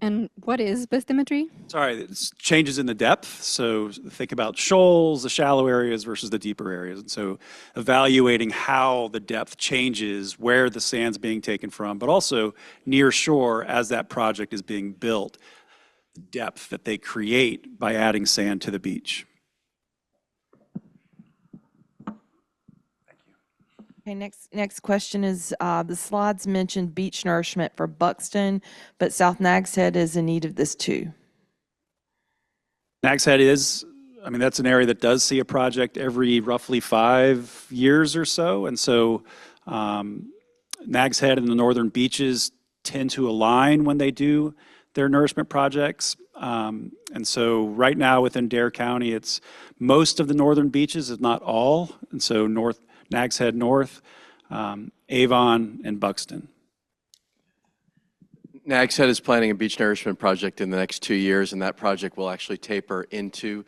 And what is bathymetry? Sorry, it's changes in the depth. So think about shoals, the shallow areas versus the deeper areas. And so evaluating how the depth changes, where the sand's being taken from, but also near shore as that project is being built, the depth that they create by adding sand to the beach. Okay, next question is, the slides mentioned beach nourishment for Buxton, but South Nags Head is in need of this too. Nags Head is, that's an area that does see a project every roughly 5 years or so. And so Nags Head and the northern beaches tend to align when they do their nourishment projects. And so right now within Dare County, it's most of the northern beaches, if not all. And so Nags Head North, Avon, and Buxton. Nags Head is planning a beach nourishment project in the next 2 years, and that project will actually taper into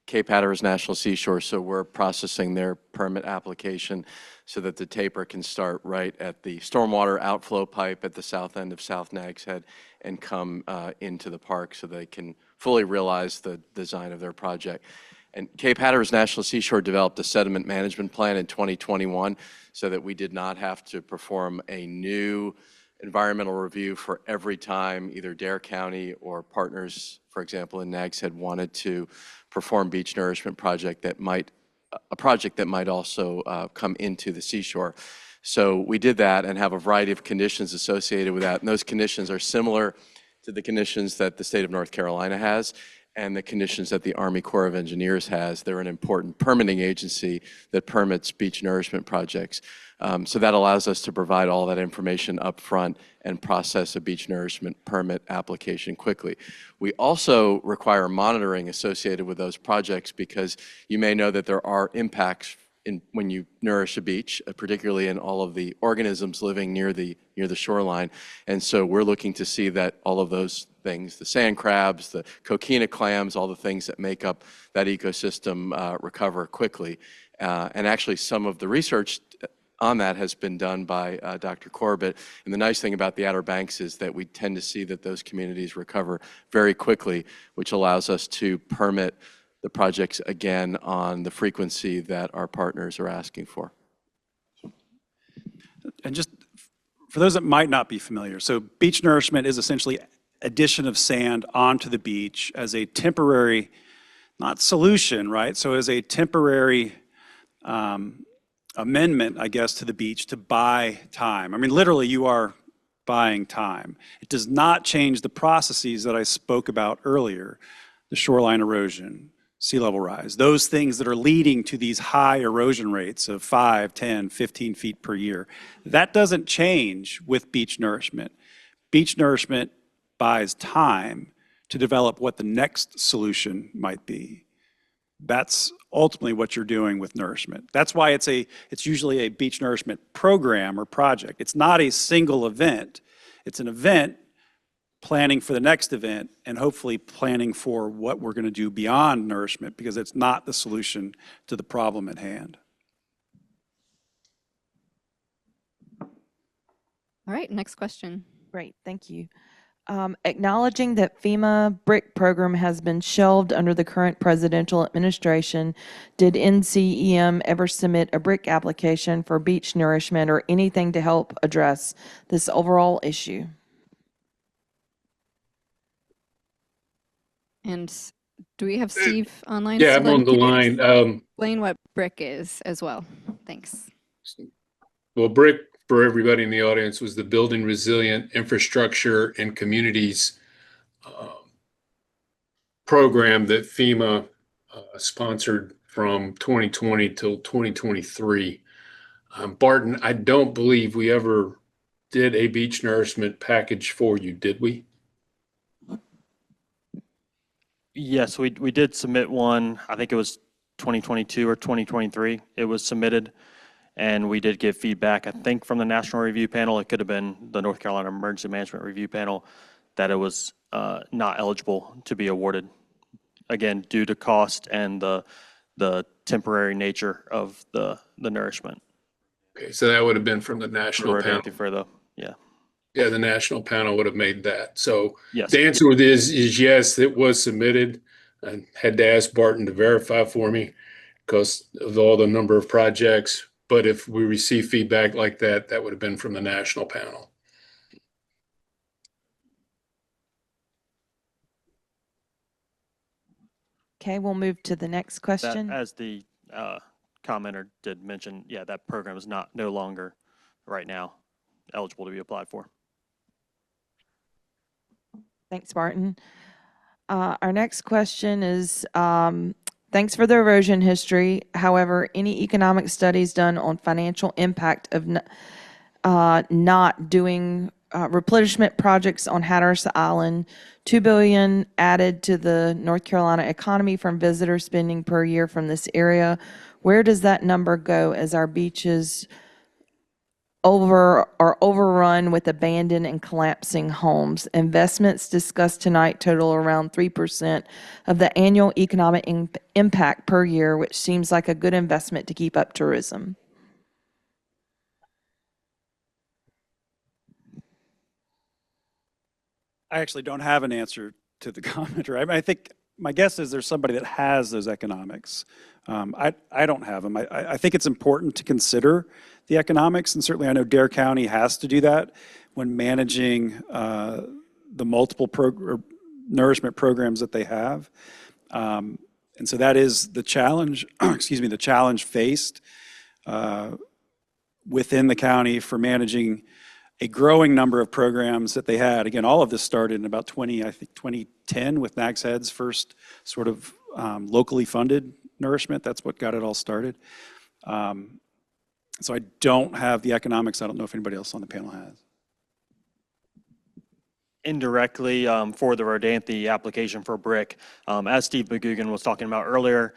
Cape Hatteras National Seashore. So we're processing their permit application so that the taper can start right at the stormwater outflow pipe at the south end of South Nags Head and come into the park so they can fully realize the design of their project. And Cape Hatteras National Seashore developed a sediment management plan in 2021 so that we did not have to perform a new environmental review for every time either Dare County or partners, for example, in Nags Head wanted to perform beach nourishment project that might also come into the seashore. So we did that and have a variety of conditions associated with that. And those conditions are similar to the conditions that the state of North Carolina has and the conditions that the Army Corps of Engineers has. They're an important permitting agency that permits beach nourishment projects. So that allows us to provide all that information up front and process a beach nourishment permit application quickly. We also require monitoring associated with those projects because you may know that there are impacts when you nourish a beach, particularly in all of the organisms living near the shoreline. And so we're looking to see that all of those things, the sand crabs, the coquina clams, all the things that make up that ecosystem recover quickly. And actually some of the research on that has been done by Dr. Corbett. And the nice thing about the Outer Banks is that we tend to see that those communities recover very quickly, which allows us to permit the projects again on the frequency that our partners are asking for. And just for those that might not be familiar, so beach nourishment is essentially addition of sand onto the beach as a temporary, not solution, right? So as a temporary amendment, I guess, to the beach to buy time. Literally you are buying time. It does not change the processes that I spoke about earlier, the shoreline erosion, sea level rise, those things that are leading to these high erosion rates of 5, 10, 15 feet per year. That doesn't change with beach nourishment. Beach nourishment buys time to develop what the next solution might be. That's ultimately what you're doing with nourishment. That's why it's usually a beach nourishment program or project. It's not a single event. It's an event planning for the next event and hopefully planning for what we're going to do beyond nourishment, because it's not the solution to the problem at hand. All right, next question. Great, thank you. Acknowledging that FEMA BRIC program has been shelved under the current presidential administration, did NCEM ever submit a BRIC application for beach nourishment or anything to help address this overall issue? And do we have Steve online? Yeah, still? I'm on And the could you line. explain what BRIC is as well? Thanks. Well, BRIC, for everybody in the audience, was the Building Resilient Infrastructure and Communities program that FEMA sponsored from 2020 till 2023. Barton, I don't believe we ever did a beach nourishment package for you, did we? Yes, we did submit one. I think it was 2022 or 2023. It was submitted, and we did get feedback, I think, from the National Review Panel. It could have been the North Carolina Emergency Management Review Panel, that it was not eligible to be awarded, again, due to cost and the temporary nature of the nourishment. Okay, so that would have been from the national panel. Yeah. Yeah, the national panel would have made that. So Yes. the answer is yes, it was submitted. I had to ask Barton to verify for me because of all the number of projects. But if we receive feedback like that, that would have been from the national panel. Okay, we'll move to the next question. That, as the commenter did mention, yeah, that program is no longer right now eligible to be applied for. Thanks, Barton. Our next question is, thanks for the erosion history. However, any economic studies done on financial impact of not doing replenishment projects on Hatteras Island? $2 billion added to the North Carolina economy from visitor spending per year from this area. Where does that number go as our beaches are overrun with abandoned and collapsing homes? Investments discussed tonight total around 3% of the annual economic impact per year, which seems like a good investment to keep up tourism. I actually don't have an answer to the commenter. I think my guess is there's somebody that has those economics. I don't have them. I think it's important to consider the economics, and certainly I know Dare County has to do that when managing the multiple nourishment programs that they have. And so that is the challenge, excuse me, the challenge faced within the county for managing a growing number of programs that they had. Again, all of this started in about 2010 with Nags Head's first sort of locally funded nourishment. That's what got it all started. So I don't have the economics. I don't know if anybody else on the panel has. Indirectly, for the Rodanthe application for BRIC, as Steve McGugan was talking about earlier,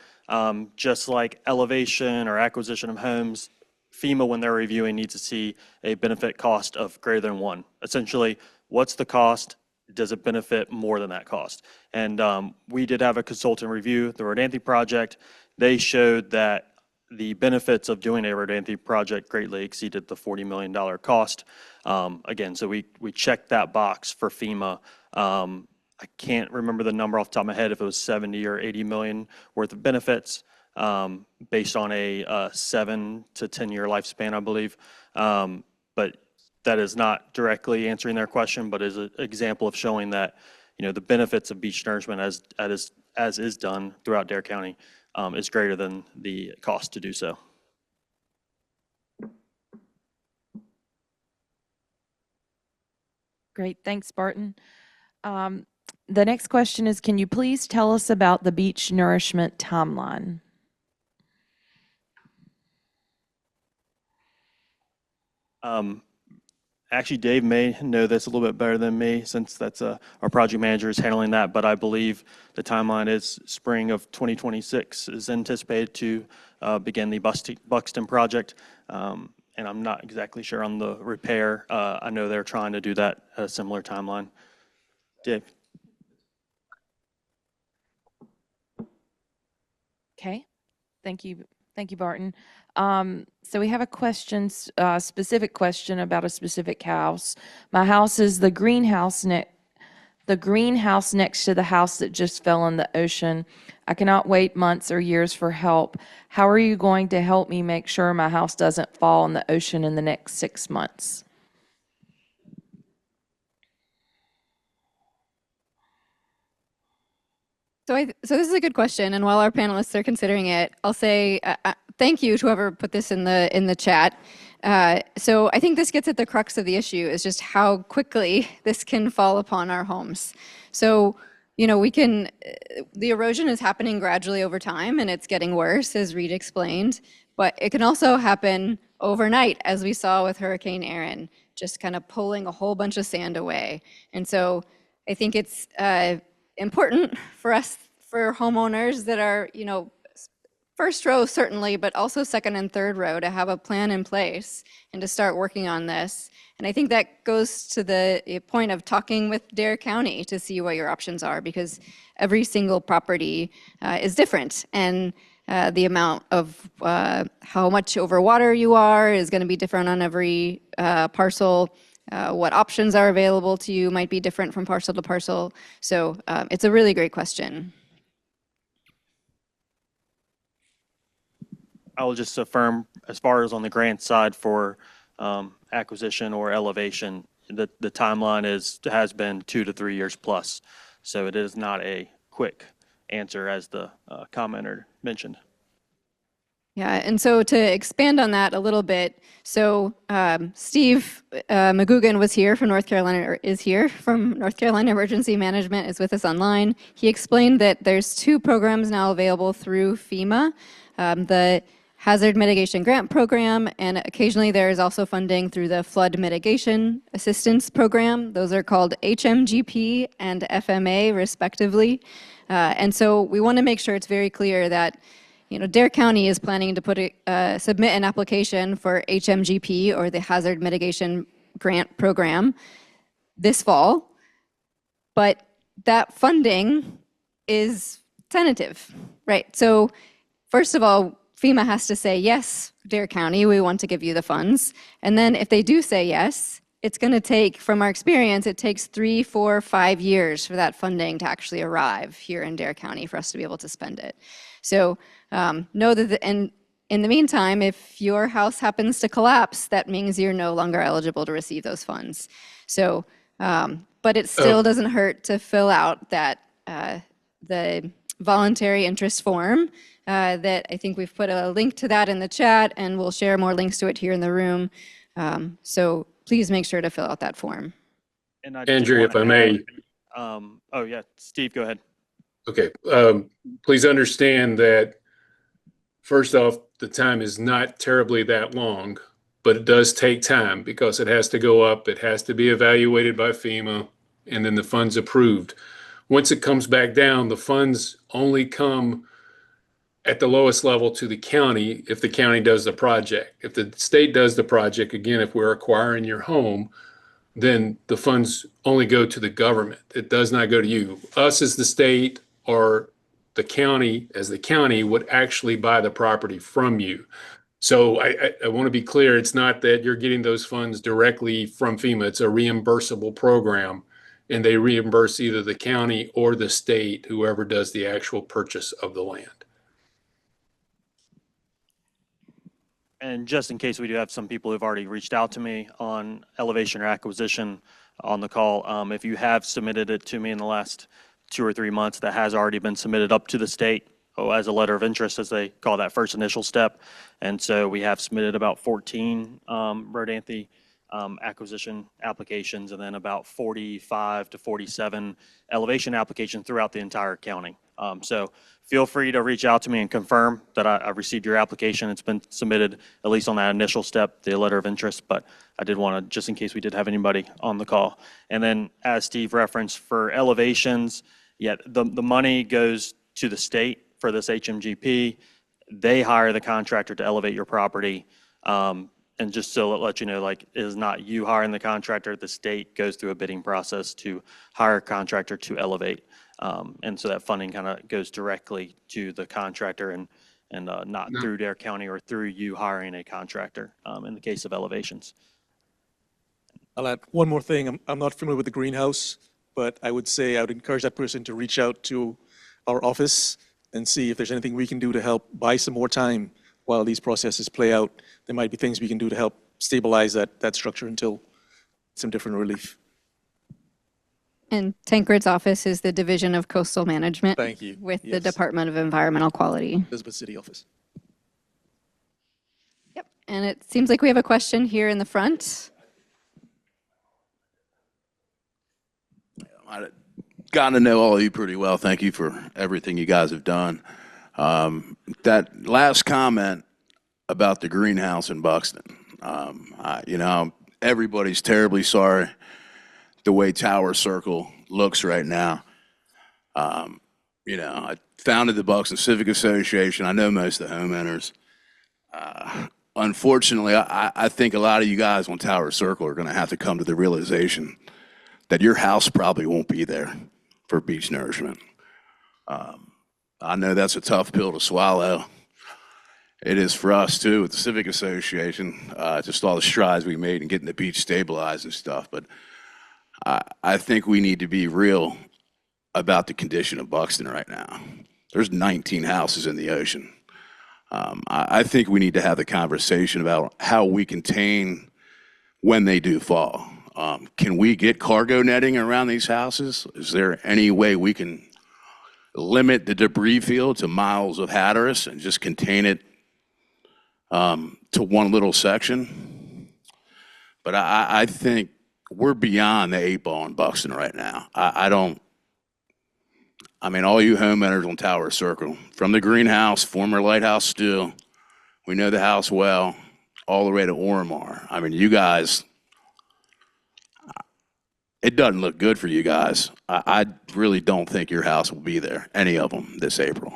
just like elevation or acquisition of homes, FEMA, when they're reviewing, needs to see a benefit cost of greater than 1. Essentially, what's the cost? Does it benefit more than that cost? And we did have a consultant review the Rodanthe project. They showed that the benefits of doing a Rodanthe project greatly exceeded the $40 million cost. Again, so we checked that box for FEMA. I can't remember the number off the top of my head if it was 70 or 80 million worth of benefits. Based on a 7 to 10 year lifespan, I believe. But that is not directly answering their question, but is an example of showing that, you know, the benefits of beach nourishment as is done throughout Dare County is greater than the cost to do so. Great, thanks, Barton. The next question is, can you please tell us about the beach nourishment timeline? Actually, Dave may know this a little bit better than me since that's our project manager is handling that, but I believe the timeline is spring of 2026 is anticipated to begin the Buxton project. And I'm not exactly sure on the repair. I know they're trying to do that at a similar timeline. Dave? Okay, thank you. Thank you, Barton. So we have a question, specific question about a specific house. My house is the greenhouse next to the house that just fell in the ocean. I cannot wait months or years for help. How are you going to help me make sure my house doesn't fall in the ocean in the next 6 months? So this is a good question, and while our panelists are considering it, I'll say thank you to whoever put this in the chat. So I think this gets at the crux of the issue, is just how quickly this can fall upon our homes. So, you know, the erosion is happening gradually over time, and it's getting worse, as Reed explained, but it can also happen overnight, as we saw with Hurricane Erin, just kind of pulling a whole bunch of sand away. And so I think it's important for us, for homeowners that are, you know, first row certainly, but also second and third row, to have a plan in place and to start working on this. And I think that goes to the point of talking with Dare County to see what your options are, because every single property is different. And the amount of how much over water you are is going to be different on every parcel. What options are available to you might be different from parcel to parcel. So it's a really great question. I will just affirm, as far as on the grant side for acquisition or elevation, the timeline has been 2 to 3 years plus. So it is not a quick answer, as the commenter mentioned. Yeah, and so to expand on that a little bit, so Steve McGugan was here from North Carolina, or is here from North Carolina Emergency Management, is with us online. He explained that there's 2 programs now available through FEMA, the Hazard Mitigation Grant Program, and occasionally there is also funding through the Flood Mitigation Assistance Program. Those are called HMGP and FMA, respectively. And so we want to make sure it's very clear that, you know, Dare County is planning to submit an application for HMGP, or the Hazard Mitigation Grant Program, this fall, but that funding is tentative, right? So first of all, FEMA has to say, yes, Dare County, we want to give you the funds. And then if they do say yes, it's going to take, from our experience, it takes 3, 4, 5 years for that funding to actually arrive here in Dare County for us to be able to spend it. So know that, in the meantime, if your house happens to collapse, that means you're no longer eligible to receive those funds. So, but it still doesn't hurt to fill out that the voluntary interest form. That I think we've put a link to that in the chat, and we'll share more links to it here in the room. So please make sure to fill out that form. And I Andrew, if I may. Oh yeah, Steve, go ahead. Okay. Please understand that, first off, the time is not terribly that long, but it does take time because it has to go up, it has to be evaluated by FEMA, and then the funds approved. Once it comes back down, the funds only come at the lowest level to the county if the county does the project. If the state does the project, again, if we're acquiring your home, then the funds only go to the government. It does not go to you. Us as the state, or the county as the county, would actually buy the property from you. So I want to be clear, it's not that you're getting those funds directly from FEMA. It's a reimbursable program, and they reimburse either the county or the state, whoever does the actual purchase of the land. And just in case we do have some people who've already reached out to me on elevation or acquisition on the call, if you have submitted it to me in the last 2 or 3 months, that has already been submitted up to the state as a letter of interest, as they call that first initial step. And so we have submitted about 14 Rodanthe acquisition applications, and then about 45 to 47 elevation applications throughout the entire county. So feel free to reach out to me and confirm that I received your application. It's been submitted, at least on that initial step, the letter of interest, but I did want to, just in case we did have anybody on the call. And then as Steve referenced, for elevations, yeah, the money goes to the state for this HMGP. They hire the contractor to elevate your property. And just so let you know, like, it is not you hiring the contractor. The state goes through a bidding process to hire a contractor to elevate. And so that funding kind of goes directly to the contractor and not through Dare County or through you hiring a contractor in the case of elevations. I'll add one more thing. I'm not familiar with the greenhouse, but I would say I would encourage that person to reach out to our office and see if there's anything we can do to help buy some more time while these processes play out. There might be things we can do to help stabilize that structure until some different relief. And Tancred's office is the Division of Coastal Management. Thank you. With the Yes. Department of Environmental Quality. Elizabeth City office. Yep. And it seems like we have a question here in the front. I got to know all of you pretty well. Thank you for everything you guys have done. That last comment about the greenhouse in Buxton, everybody's terribly sorry the way Tower Circle looks right now. I founded the Buxton Civic Association. I know most of the homeowners. Unfortunately, I think a lot of you guys on Tower Circle are going to have to come to the realization that your house probably won't be there for beach nourishment. I know that's a tough pill to swallow. It is for us too, with the Civic Association, just all the strides we made in getting the beach stabilized and stuff. But I think we need to be real about the condition of Buxton right now. There's 19 houses in the ocean. I think we need to have the conversation about how we contain when they do fall. Can we get cargo netting around these houses? Is there any way we can limit the debris field to miles of Hatteras and just contain it to one little section? But I think we're beyond the 8-ball in Buxton right now. All you homeowners on Tower Circle, from the greenhouse, former Lighthouse Still, we know the house well, all the way to Ormar. You guys, it doesn't look good for you guys. I really don't think your house will be there, any of them, this April.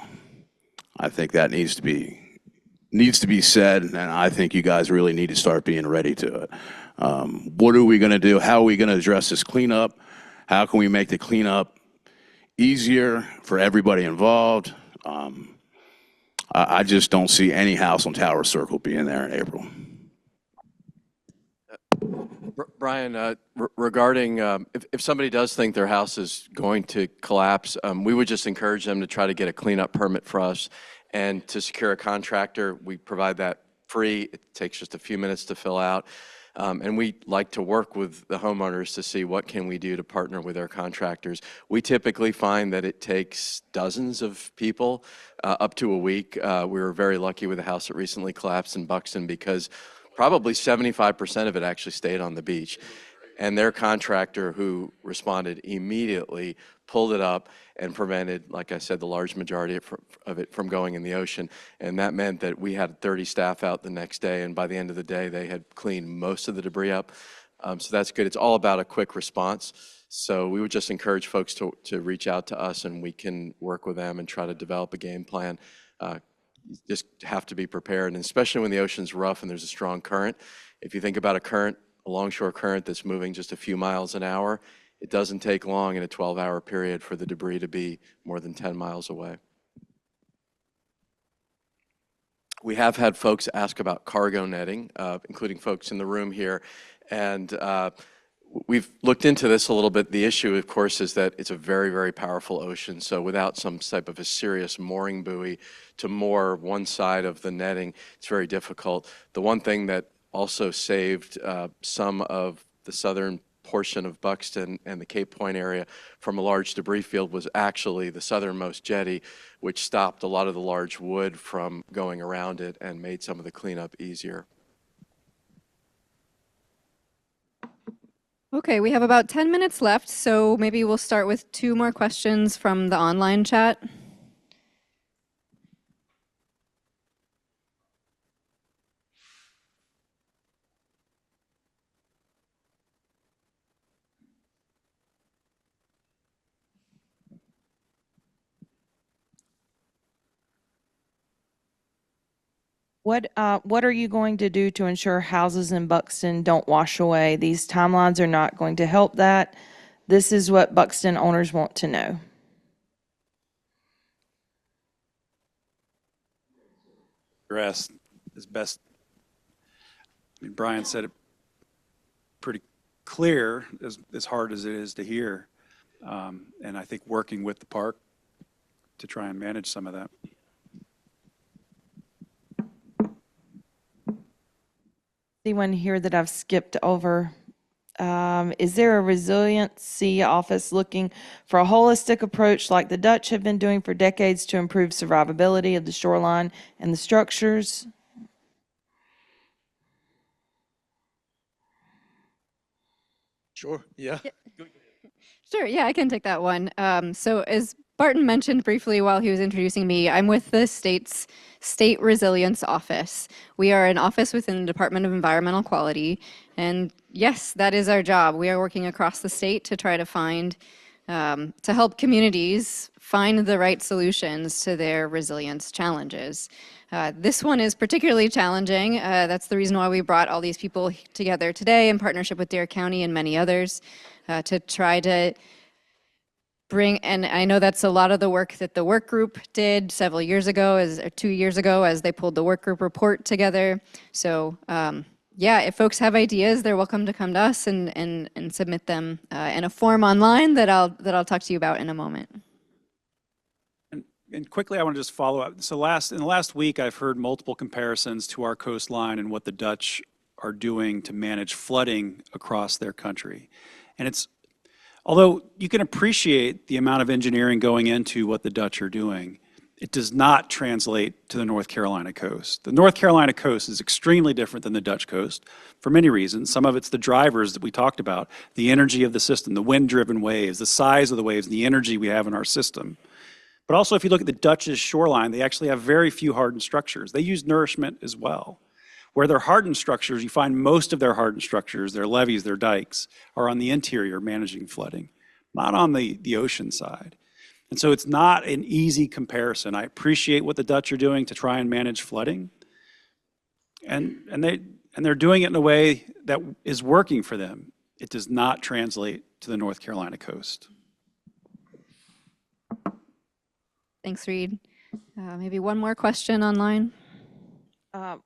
I think that needs to be said, and I think you guys really need to start being ready to it. What are we going to do? How are we going to address this cleanup? How can we make the cleanup easier for everybody involved? I just don't see any house on Tower Circle being there in April. Brian, regarding if somebody does think their house is going to collapse, we would just encourage them to try to get a cleanup permit for us and to secure a contractor. We provide that free. It takes just a few minutes to fill out. And we like to work with the homeowners to see what can we do to partner with our contractors. We typically find that it takes dozens of people up to a week. We were very lucky with a house that recently collapsed in Buxton because probably 75% of it actually stayed on the beach. And their contractor, who responded immediately, pulled it up and prevented, like I said, the large majority of it from going in the ocean. And that meant that we had 30 staff out the next day, and by the end of the day, they had cleaned most of the debris up. So that's good. It's all about a quick response. So we would just encourage folks to reach out to us, and we can work with them and try to develop a game plan. You just have to be prepared, and especially when the ocean's rough and there's a strong current. If you think about a longshore current that's moving just a few miles an hour, it doesn't take long in a 12-hour period for the debris to be more than 10 miles away. We have had folks ask about cargo netting, including folks in the room here, and we've looked into this a little bit. The issue, of course, is that it's a very, very powerful ocean, so without some type of a serious mooring buoy to moor one side of the netting, it's very difficult. The one thing that also saved some of the southern portion of Buxton and the Cape Point area from a large debris field was actually the southernmost jetty, which stopped a lot of the large wood from going around it and made some of the cleanup easier. Okay, we have about 10 minutes left, so maybe we'll start with 2 more questions from the online chat. What are you going to do to ensure houses in Buxton don't wash away? These timelines are not going to help that. This is what Buxton owners want to know. Address as best. I mean, Brian said it pretty clear, as hard as it is to hear. And I think working with the park to try and manage some of that. Anyone here that I've skipped over? Is there a resiliency office looking for a holistic approach like the Dutch have been doing for decades to improve survivability of the shoreline and the structures? Sure, yeah. Sure, yeah, I can take that one. So as Barton mentioned briefly while he was introducing me, I'm with the state's State Resilience Office. We are an office within the Department of Environmental Quality, and yes, that is our job. We are working across the state to try to find, to help communities find the right solutions to their resilience challenges. This one is particularly challenging. That's the reason why we brought all these people together today in partnership with Dare County and many others to try to bring, and I know that's a lot of the work that the work group did several years ago, or 2 years ago, as they pulled the work group report together. So yeah, if folks have ideas, they're welcome to come to us and submit them in a form online that I'll talk to you about in a moment. And quickly, I want to just follow up. So in the last week, I've heard multiple comparisons to our coastline and what the Dutch are doing to manage flooding across their country. And although you can appreciate the amount of engineering going into what the Dutch are doing, it does not translate to the North Carolina coast. The North Carolina coast is extremely different than the Dutch coast for many reasons. Some of it's the drivers that we talked about, the energy of the system, the wind-driven waves, the size of the waves, and the energy we have in our system. But also, if you look at the Dutch's shoreline, they actually have very few hardened structures. They use nourishment as well. Where they're hardened structures, you find most of their hardened structures, their levees, their dikes, are on the interior managing flooding, not on the ocean side. And so it's not an easy comparison. I appreciate what the Dutch are doing to try and manage flooding. And they're doing it in a way that is working for them. It does not translate to the North Carolina coast. Thanks, Reed. Maybe one more question online.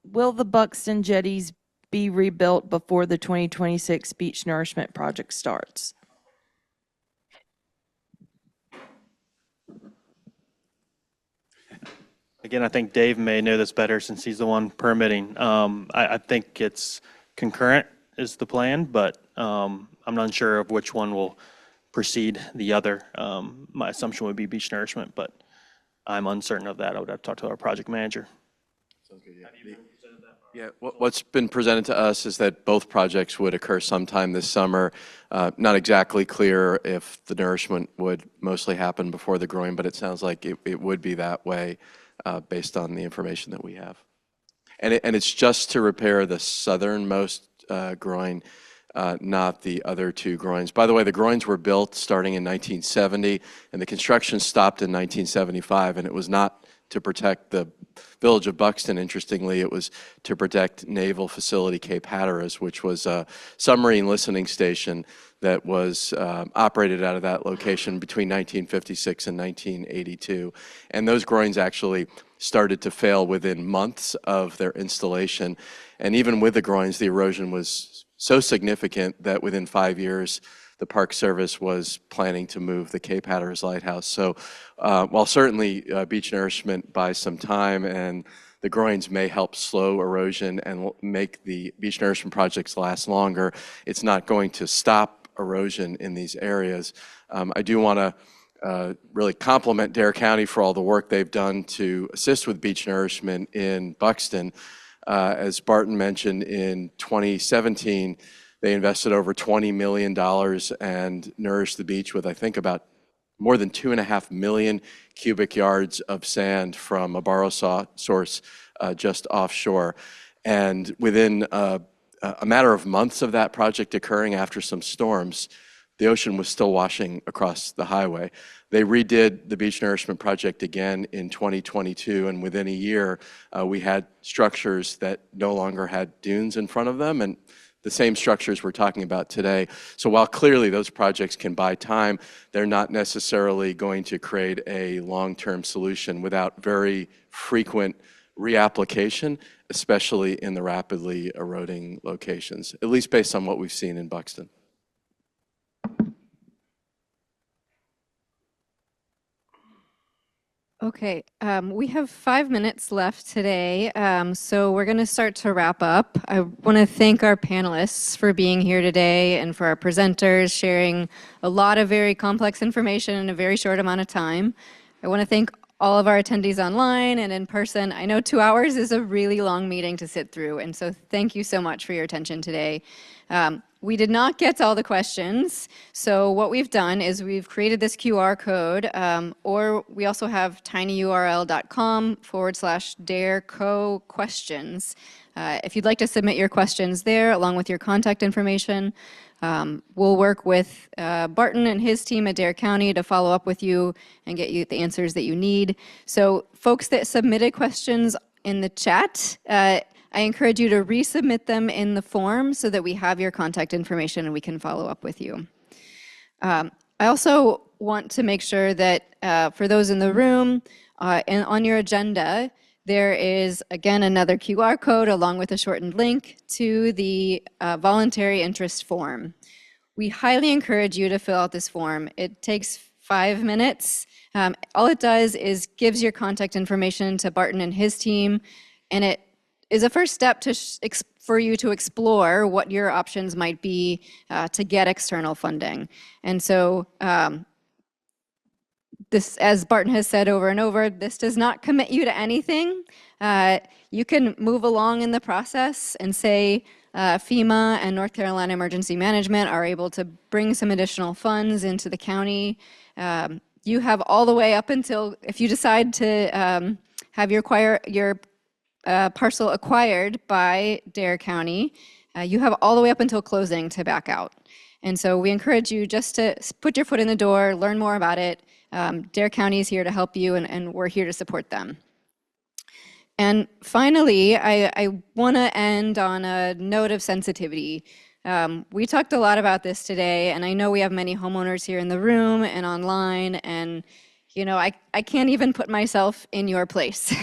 Will the Buxton jetties be rebuilt before the 2026 beach nourishment project starts? Again, I think Dave may know this better since he's the one permitting. I think it's concurrent is the plan, but I'm not sure of which one will precede the other. My assumption would be beach nourishment, but I'm uncertain of that. I would have to talk to our project manager. Yeah, what's been presented to us is that both projects would occur sometime this summer. Not exactly clear if the nourishment would mostly happen before the groin, but it sounds like it would be that way based on the information that we have. And it's just to repair the southernmost groin, not the other two groins. By the way, the groins were built starting in 1970, and the construction stopped in 1975, and it was not to protect the village of Buxton. Interestingly, it was to protect Naval Facility Cape Hatteras, which was a submarine listening station that was operated out of that location between 1956 and 1982. And those groins actually started to fail within months of their installation. And even with the groins, the erosion was so significant that within 5 years, the Park Service was planning to move the Cape Hatteras Lighthouse. So while certainly beach nourishment buys some time and the groins may help slow erosion and make the beach nourishment projects last longer, it's not going to stop erosion in these areas. I do want to really compliment Dare County for all the work they've done to assist with beach nourishment in Buxton. As Barton mentioned, in 2017, they invested over $20 million and nourished the beach with, I think, about more than 2.5 million cubic yards of sand from a borrow source just offshore. And within a matter of months of that project occurring after some storms, the ocean was still washing across the highway. They redid the beach nourishment project again in 2022, and within a year, we had structures that no longer had dunes in front of them, and the same structures we're talking about today. So while clearly those projects can buy time, they're not necessarily going to create a long-term solution without very frequent reapplication, especially in the rapidly eroding locations, at least based on what we've seen in Buxton. Okay, we have 5 minutes left today, so we're going to start to wrap up. I want to thank our panelists for being here today and for our presenters sharing a lot of very complex information in a very short amount of time. I want to thank all of our attendees online and in person. I know 2 hours is a really long meeting to sit through, and so thank you so much for your attention today. We did not get to all the questions, so what we've done is we've created this QR code, or we also have tinyurl.com/dareco-questions. If you'd like to submit your questions there, along with your contact information, we'll work with Barton and his team at Dare County to follow up with you and get you the answers that you need. So folks that submitted questions in the chat, I encourage you to resubmit them in the form so that we have your contact information and we can follow up with you. I also want to make sure that for those in the room and on your agenda, there is, again, another QR code along with a shortened link to the voluntary interest form. We highly encourage you to fill out this form. It takes 5 minutes. All it does is gives your contact information to Barton and his team, and it is a first step to for you to explore what your options might be to get external funding. And so this, as Barton has said over and over, this does not commit you to anything. You can move along in the process and say FEMA and North Carolina Emergency Management are able to bring some additional funds into the county. You have all the way up until, if you decide to have your parcel acquired by Dare County, you have all the way up until closing to back out. And so we encourage you just to put your foot in the door, learn more about it. Dare County is here to help you, and we're here to support them. And finally, I want to end on a note of sensitivity. We talked a lot about this today, and I know we have many homeowners here in the room and online, and you know, I can't even put myself in your place.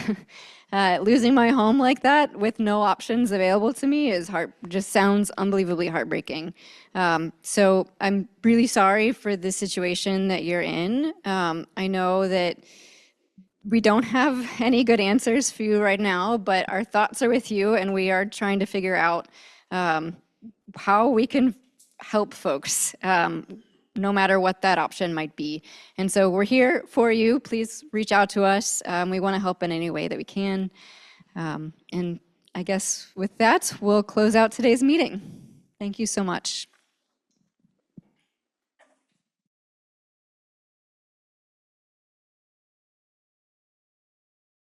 Losing my home like that with no options available to me just sounds unbelievably heartbreaking. So I'm really sorry for the situation that you're in. I know that we don't have any good answers for you right now, but our thoughts are with you, and we are trying to figure out how we can help folks, no matter what that option might be. And so we're here for you. Please reach out to us. We want to help in any way that we can. And I guess with that, we'll close out today's meeting. Thank you so much.